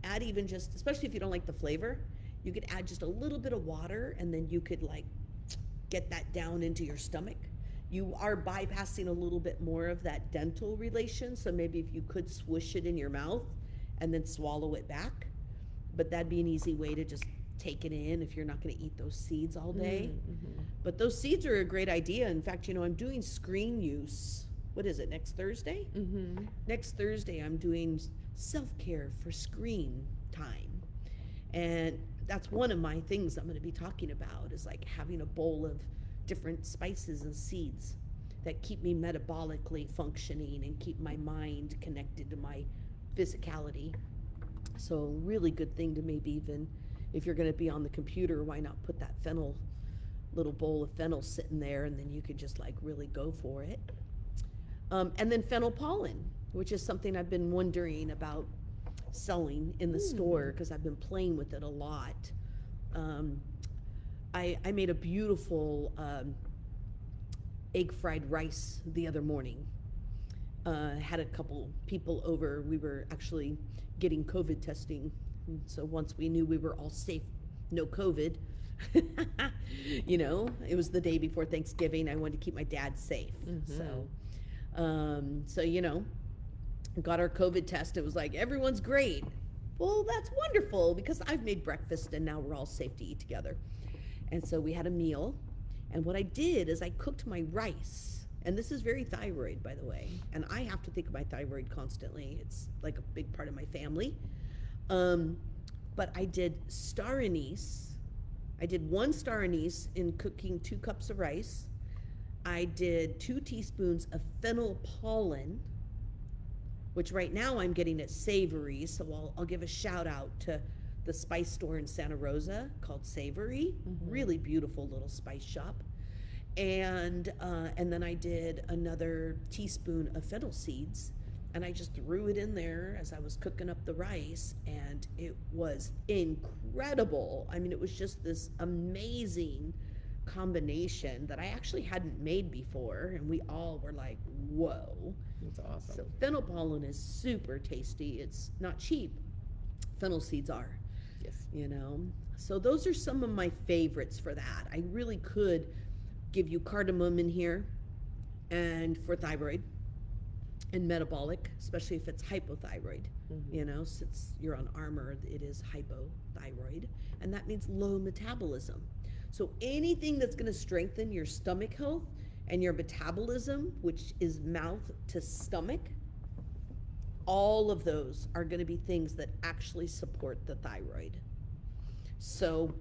Add even just, especially if you don't like the flavor, you could add just a little bit of water, and then you could like get that down into your stomach. You are bypassing a little bit more of that dental relation, so maybe if you could swish it in your mouth and then swallow it back, but that'd be an easy way to just take it in if you're not going to eat those seeds all day. But those seeds are a great idea. In fact, I'm doing screen use. What is it, next Thursday? Next Thursday, I'm doing self-care for screen time. And that's one of my things I'm going to be talking about, is like having a bowl of different spices and seeds that keep me metabolically functioning and keep my mind connected to my physicality. So really good thing to maybe even, if you're going to be on the computer, why not put that little bowl of fennel sitting there, and then you could just like really go for it. And then fennel pollen, which is something I've been wondering about selling in the store, because I've been playing with it a lot. I made a beautiful egg fried rice the other morning. Had a couple people over. We were actually getting COVID testing. So once we knew we were all safe, no COVID, it was the day before Thanksgiving. I wanted to keep my dad safe. So got our COVID test. It was like, everyone's great. Well, that's wonderful, because I've made breakfast and now we're all safe to eat together. And so we had a meal. And what I did is I cooked my rice. And this is very thyroid, by the way. And I have to think of my thyroid constantly. It's like a big part of my family. But I did star anise. I did 1 star anise in cooking 2 cups of rice. I did 2 teaspoons of fennel pollen, which right now I'm getting at Savory. So I'll give a shout out to the spice store in Santa Rosa called Savory. Really beautiful little spice shop. And then I did another teaspoon of fennel seeds, and I just threw it in there as I was cooking up the rice, and it was incredible. I mean, it was just this amazing combination that I actually hadn't made before, and we all were like, whoa. That's awesome. So fennel pollen is super tasty. It's not cheap. Fennel seeds are. Yes. So those are some of my favorites for that. I really could give you cardamom in here, and for thyroid and metabolic, especially if it's hypothyroid. Since you're on armor, it is hypothyroid, and that means low metabolism. So anything that's going to strengthen your stomach health and your metabolism, which is mouth to stomach, all of those are going to be things that actually support the thyroid. So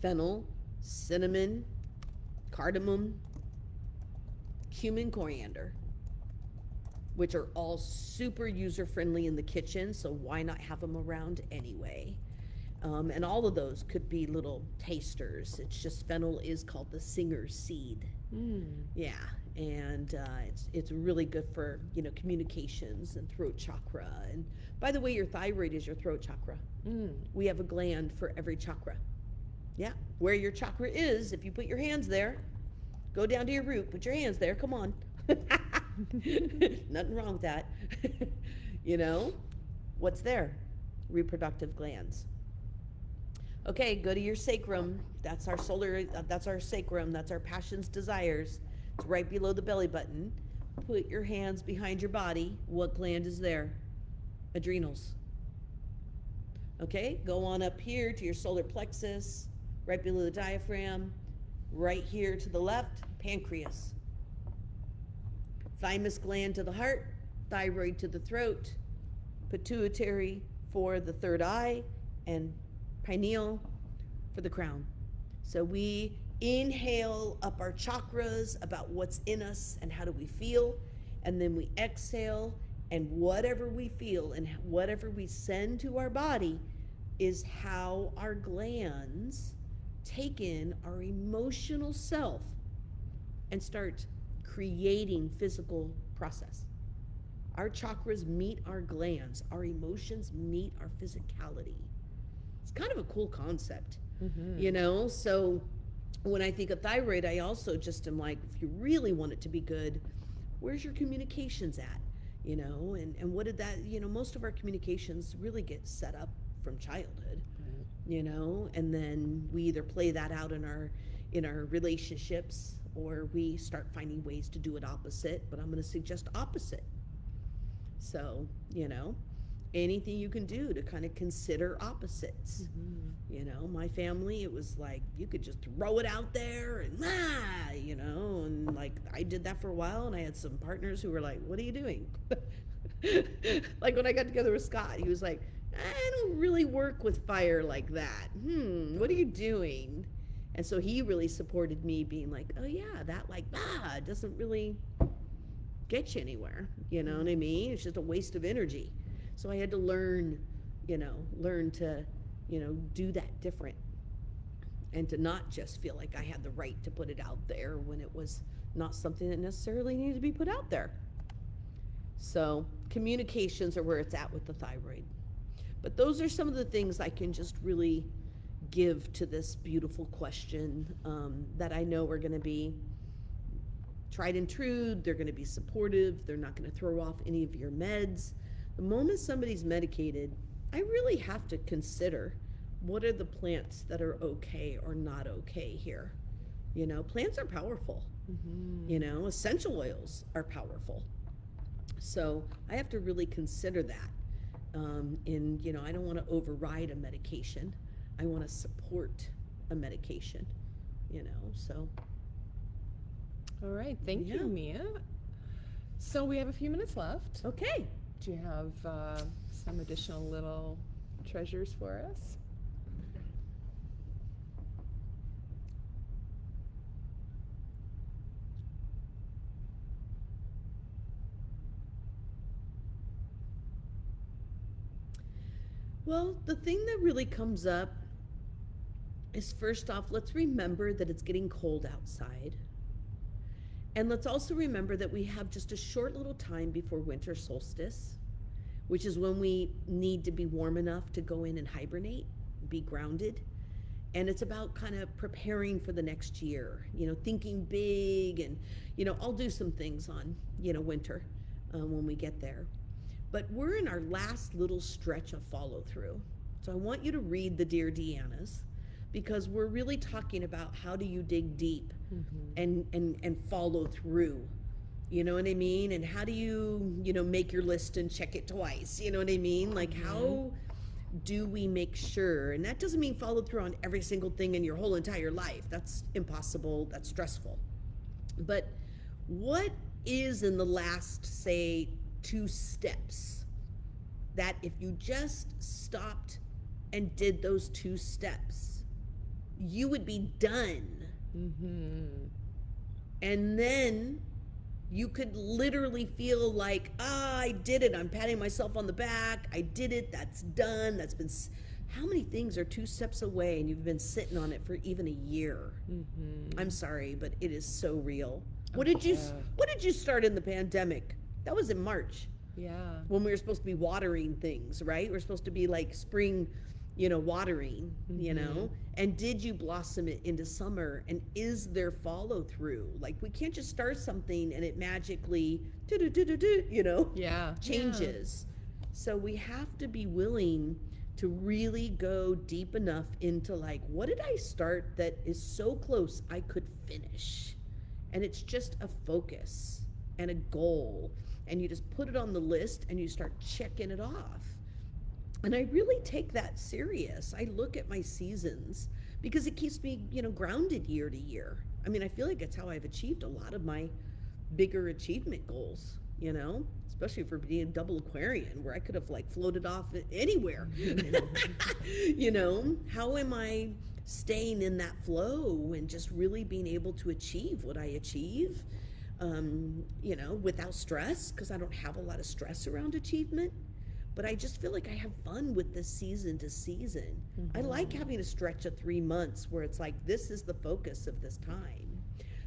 fennel, cinnamon, cardamom, cumin, coriander, which are all super user-friendly in the kitchen, so why not have them around anyway? And all of those could be little tasters. It's just fennel is called the singer's seed. Yeah, and it's really good for communications and throat chakra. And by the way, your thyroid is your throat chakra. We have a gland for every chakra. Yeah, where your chakra is, if you put your hands there, go down to your root, put your hands there, come on. Nothing wrong with that. What's there? Reproductive glands. Okay, go to your sacrum. That's our sacrum. That's our passions, desires. It's right below the belly button. Put your hands behind your body. What gland is there? Adrenals. Okay, go on up here to your solar plexus, right below the diaphragm, right here to the left, pancreas. Thymus gland to the heart, thyroid to the throat, pituitary for the third eye, and pineal for the crown. So we inhale up our chakras about what's in us and how do we feel, and then we exhale, and whatever we feel and whatever we send to our body is how our glands take in our emotional self and start creating physical process. Our chakras meet our glands, our emotions meet our physicality. It's kind of a cool concept, you know? So when I think of thyroid, I also just am like, if you really want it to be good, where's your communications at? You know, and what did that, you know, most of our communications really get set up from childhood, you know, and then we either play that out in our relationships, or we start finding ways to do it opposite, but I'm going to suggest opposite. So, you know, anything you can do to kind of consider opposites. You know, my family, it was like, you could just throw it out there and, you know, and like I did that for a while, and I had some partners who were like, what are you doing? Like when I got together with Scott, he was like, I don't really work with fire like that. What are you doing? And so he really supported me being like, oh yeah, that like, doesn't really get you anywhere. You know what I mean? It's just a waste of energy. So I had to learn to, you know, do that different, and to not just feel like I had the right to put it out there when it was not something that necessarily needed to be put out there. So communications are where it's at with the thyroid. But those are some of the things I can just really give to this beautiful question, that I know are going to be tried and true. They're going to be supportive. They're not going to throw off any of your meds. The moment somebody's medicated, I really have to consider, what are the plants that are okay or not okay here? You know, plants are powerful. You know, essential oils are powerful. So I have to really consider that. You know, I don't want to override a medication. I want to support a medication, you know, so. All right, thank you, Mia. So we have a few minutes left. Okay. Do you have some additional little treasures for us? Well, the thing that really comes up is, first off, let's remember that it's getting cold outside. And let's also remember that we have just a short little time before winter solstice, which is when we need to be warm enough to go in and hibernate, be grounded. And it's about kind of preparing for the next year, you know, thinking big. And, you know, I'll do some things on, you know, winter when we get there. But we're in our last little stretch of follow through. So I want you to read the Dear DeAnnas, because we're really talking about how do you dig deep and follow through. You know what I mean? And how do you, you know, make your list and check it twice? You know what I mean? Like, how do we make sure? And that doesn't mean follow through on every single thing in your whole entire life. That's impossible. That's stressful. But what is in the last, say, 2 steps that if you just stopped and did those 2 steps, you would be done? And then you could literally feel like, I did it. I'm patting myself on the back. I did it. That's done. That's been. How many things are 2 steps away and you've been sitting on it for even a year? I'm sorry, but it is so real. What did you start in the pandemic? That was in March. Yeah. When we were supposed to be watering things, right? We're supposed to be like spring, you know, watering, you know? And did you blossom it into summer? And is there follow through? Like, we can't just start something and it magically, you know, changes. So we have to be willing to really go deep enough into like, what did I start that is so close I could finish? And it's just a focus and a goal. And you just put it on the list and you start checking it off. And I really take that serious. I look at my seasons because it keeps me, grounded year to year. I mean, I feel like it's how I've achieved a lot of my bigger achievement goals, especially for being a double Aquarian, where I could have like floated off anywhere. How am I staying in that flow and just really being able to achieve what I achieve, without stress, because I don't have a lot of stress around achievement. But I just feel like I have fun with this season to season. I like having a stretch of 3 months where it's like, this is the focus of this time.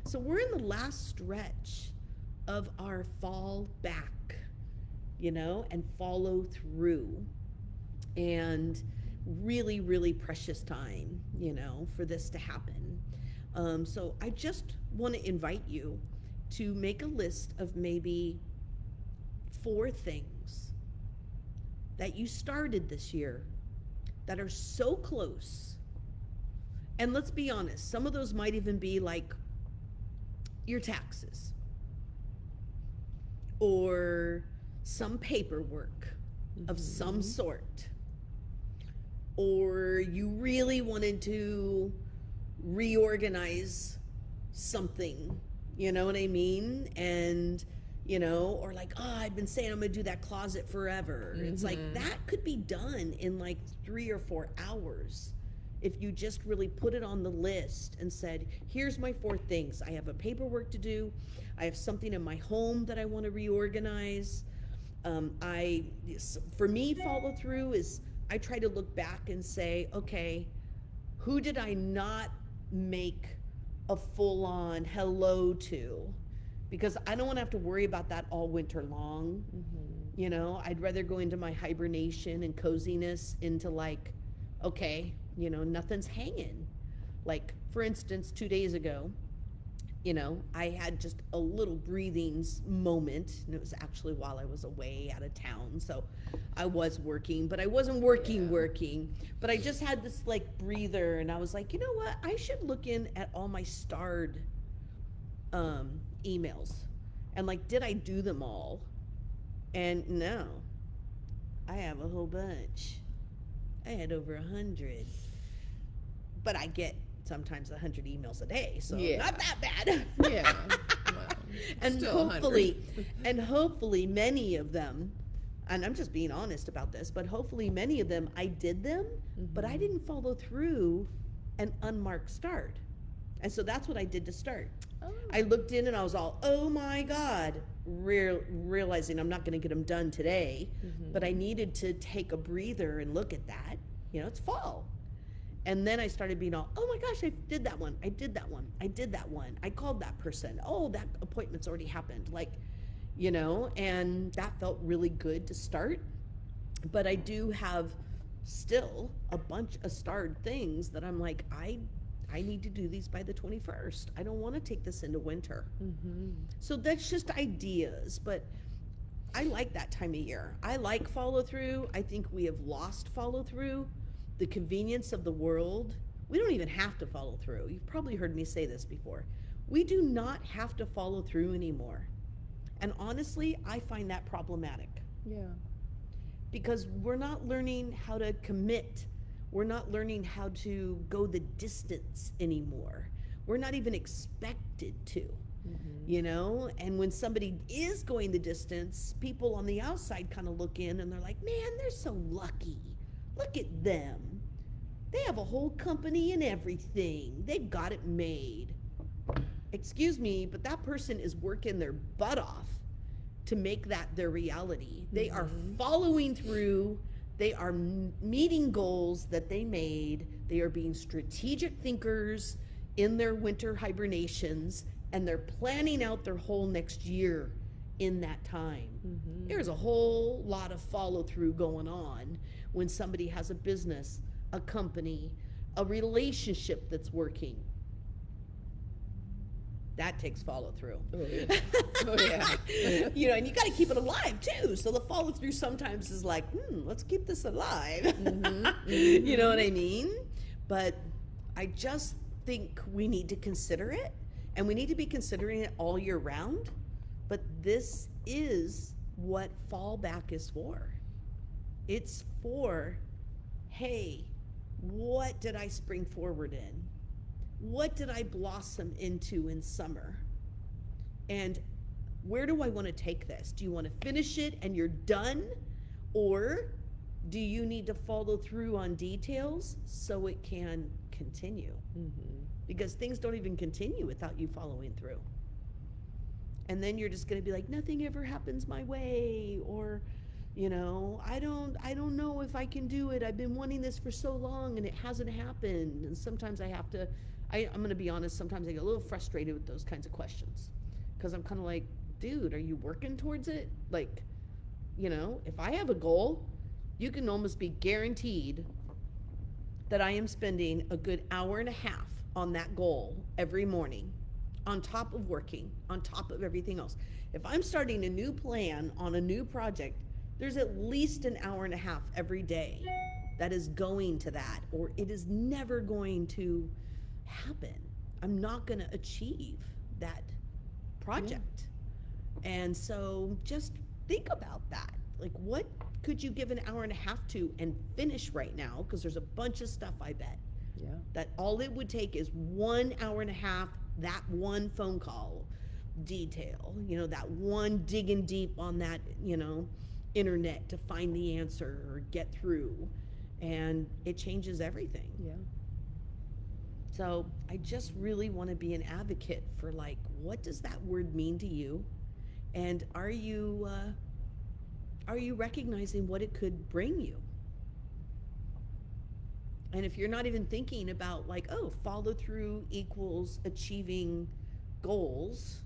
So we're in the last stretch of our fall back, and follow through. And really, really precious time, for this to happen. So I just want to invite you to make a list of maybe 4 things that you started this year that are so close. And let's be honest, some of those might even be like your taxes or some paperwork of some sort, or you really wanted to reorganize something, you know what I mean? And or like, I've been saying I'm gonna do that closet forever. It's like, that could be done in like 3 or 4 hours if you just really put it on the list and said, here's my 4 things. I have a paperwork to do. I have something in my home that I want to reorganize. For me, follow through is I try to look back and say, okay, who did I not make a full-on hello to? Because I don't want to have to worry about that all winter long. I'd rather go into my hibernation and coziness into like, okay, nothing's hanging. Like, for instance, 2 days ago, I had just a little breathing moment, and it was actually while I was away out of town. So I was working, but I wasn't working, but I just had this like breather, and I was like, you know what? I should look in at all my starred emails and like, did I do them all? And no, I have a whole bunch. I had over 100, but I get sometimes 100 emails a day, so not that bad. Well, and still hopefully many of them, and I'm just being honest about this, but hopefully many of them I did them, but I didn't follow through an unmarked start. And so that's what I did to start. I looked in and I was all, oh my God, realizing I'm not going to get them done today, but I needed to take a breather and look at that. It's fall. And then I started being all, oh my gosh, I did that one. I did that one. I called that person. Oh, that appointment's already happened. And that felt really good to start. But I do have still a bunch of starred things that I'm like, I need to do these by the 21st. I don't want to take this into winter. So that's just ideas, but I like that time of year. I like follow through. I think we have lost follow through. The convenience of the world. We don't even have to follow through. You've probably heard me say this before. We do not have to follow through anymore. And honestly, I find that problematic. Because we're not learning how to commit. We're not learning how to go the distance anymore. We're not even expected to, And when somebody is going the distance, people on the outside kind of look in and they're like, man, they're so lucky. Look at them. They have a whole company and everything. They've got it made. Excuse me, but that person is working their butt off to make that their reality. They are following through. They are meeting goals that they made. They are being strategic thinkers in their winter hibernations, and they're planning out their whole next year in that time. There's a whole lot of follow through going on when somebody has a business, a company, a relationship that's working. That takes follow through. Oh yeah. And you got to keep it alive too. So the follow through sometimes is like, let's keep this alive. You know what I mean? But I just think we need to consider it, and we need to be considering it all year round. But this is what fall back is for. It's for, hey, what did I spring forward in? What did I blossom into in summer? And where do I want to take this? Do you want to finish it and you're done? Or do you need to follow through on details so it can continue? Because things don't even continue without you following through. And then you're just going to be like, nothing ever happens my way, or, you know, I don't know if I can do it. I've been wanting this for so long and it hasn't happened. And sometimes I'm going to be honest, sometimes I get a little frustrated with those kinds of questions, because I'm kind of like, dude, are you working towards it? Like, you know, if I have a goal, you can almost be guaranteed that I am spending a good hour and a half on that goal every morning, on top of working, on top of everything else. If I'm starting a new plan on a new project, there's at least an hour and a half every day that is going to that, or it is never going to happen. I'm not going to achieve that project. And so just think about that. Like, what could you give an hour and a half to and finish right now? Because there's a bunch of stuff, I bet, that all it would take is 1 hour and a half, that one phone call detail, you know, that one digging deep on that, you know, internet to find the answer or get through, and it changes everything. So I just really want to be an advocate for, like, what does that word mean to you? And are you recognizing what it could bring you? And if you're not even thinking about, like, oh, follow through equals achieving goals,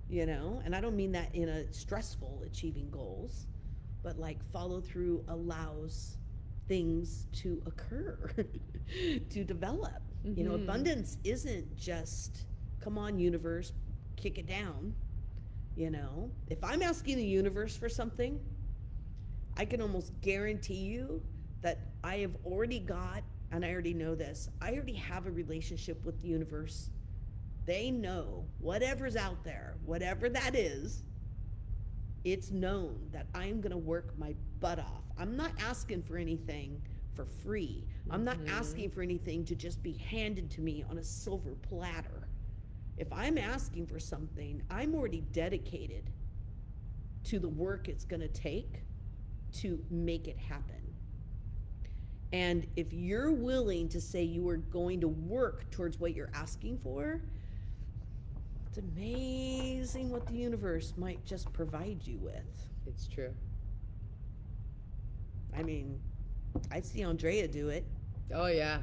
you know, and I don't mean that in a stressful achieving goals, but like follow through allows things to occur, to develop. You know, abundance isn't just, come on, universe, kick it down. You know, if I'm asking the universe for something, I can almost guarantee you that I have already got, and I already know this, I already have a relationship with the universe. They know whatever's out there, whatever that is, it's known that I'm going to work my butt off. I'm not asking for anything for free. I'm not asking for anything to just be handed to me on a silver platter. If I'm asking for something, I'm already dedicated to the work it's going to take to make it happen. And if you're willing to say you are going to work towards what you're asking for, it's amazing what the universe might just provide you with. It's true. I mean, I see Andrea do it. Oh yeah.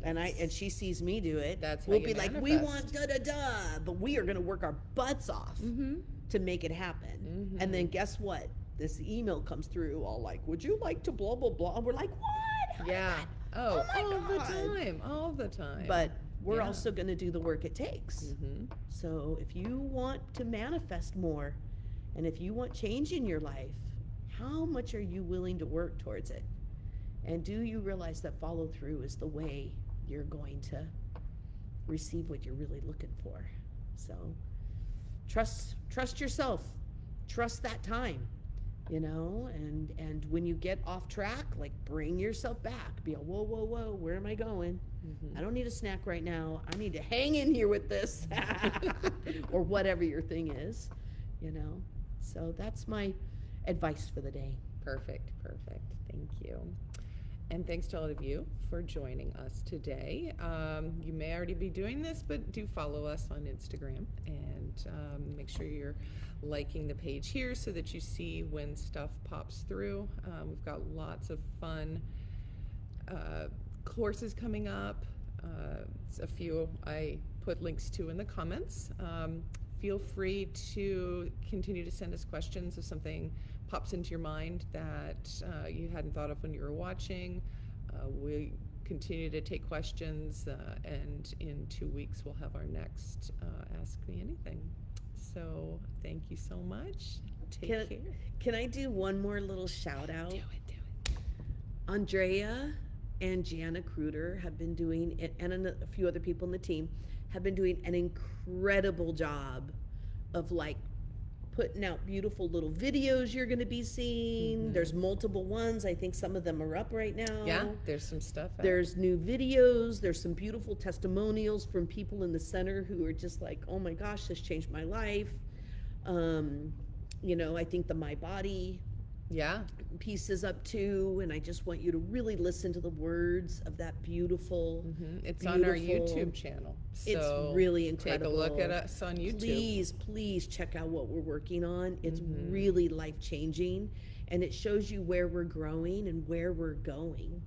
And she sees me do it. That's how we'll you be like, we want da-da-da, but we are going to work our butts off to make it happen. And then guess what? This email comes through all like, would you like to blah, blah, blah? And we're like, what? Yeah. Oh my God. All the time. But we're also going to do the work it takes. So if you want to manifest more, and if you want change in your life, how much are you willing to work towards it? And do you realize that follow through is the way you're going to receive what you're really looking for? So trust yourself, trust that time, you know, and when you get off track, like, bring yourself back. Be like, whoa, where am I going? I don't need a snack right now. I need to hang in here with this or whatever your thing is, you know. So that's my advice for the day. Perfect. Thank you. And thanks to all of you for joining us today. You may already be doing this, but do follow us on Instagram, and make sure you're liking the page here so that you see when stuff pops through. We've got lots of fun courses coming up. A few I put links to in the comments. Feel free to continue to send us questions if something pops into your mind that you hadn't thought of when you were watching. We continue to take questions, and in 2 weeks we'll have our next Ask Me Anything. So thank you so much. Take care. Can I do one more little shout out? Do it. Andrea and DeAnna Kruder have been doing, and a few other people in the team have been doing an incredible job of, like, putting out beautiful little videos you're going to be seeing. There's multiple ones. I think some of them are up right now. Yeah, there's some stuff out. There's new videos. There's some beautiful testimonials from people in the center who are just like, oh my gosh, this changed my life. You know, I think the My Body piece is up too, and I just want you to really listen to the words of that beautiful. It's on our YouTube channel. So it's really incredible. Take a look at us on YouTube. Please check out what we're working on. It's really life-changing, and it shows you where we're growing and where we're going.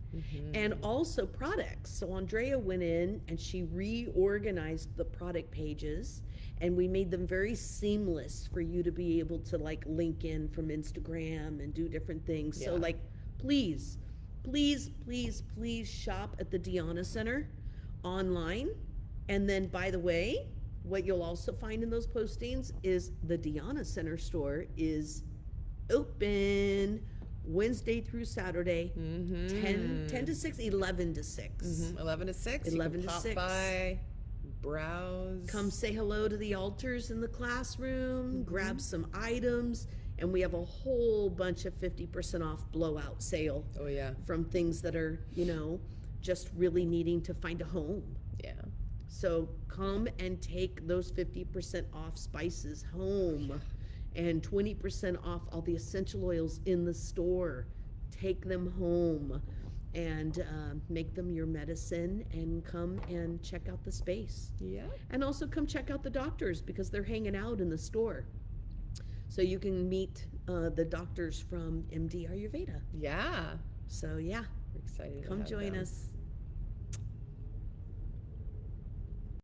And also products. So Andrea went in and she reorganized the product pages, and we made them very seamless for you to be able to like link in from Instagram and do different things. So like, please shop at the DeAnna Center online. And then, by the way, what you'll also find in those postings is the DeAnna Center store is open Wednesday through Saturday, 10 to 6, 11 to 6. 11 to 6. 11 you can to pop 6. by, browse. Come say hello to the altars in the classroom, grab some items, and we have a whole bunch of 50% off blowout sale. Oh, yeah. From things that are, you know, just really needing to find a home. Yeah. So come and take those 50% off spices home, and 20% off all the essential oils in the store. Take them home and make them your medicine, and come and check out the space. Yeah. And also come check out the doctors, because they're hanging out in the store. So you can meet the doctors from MD Ayurveda. Yeah. So yeah, We're excited to come have join them. us.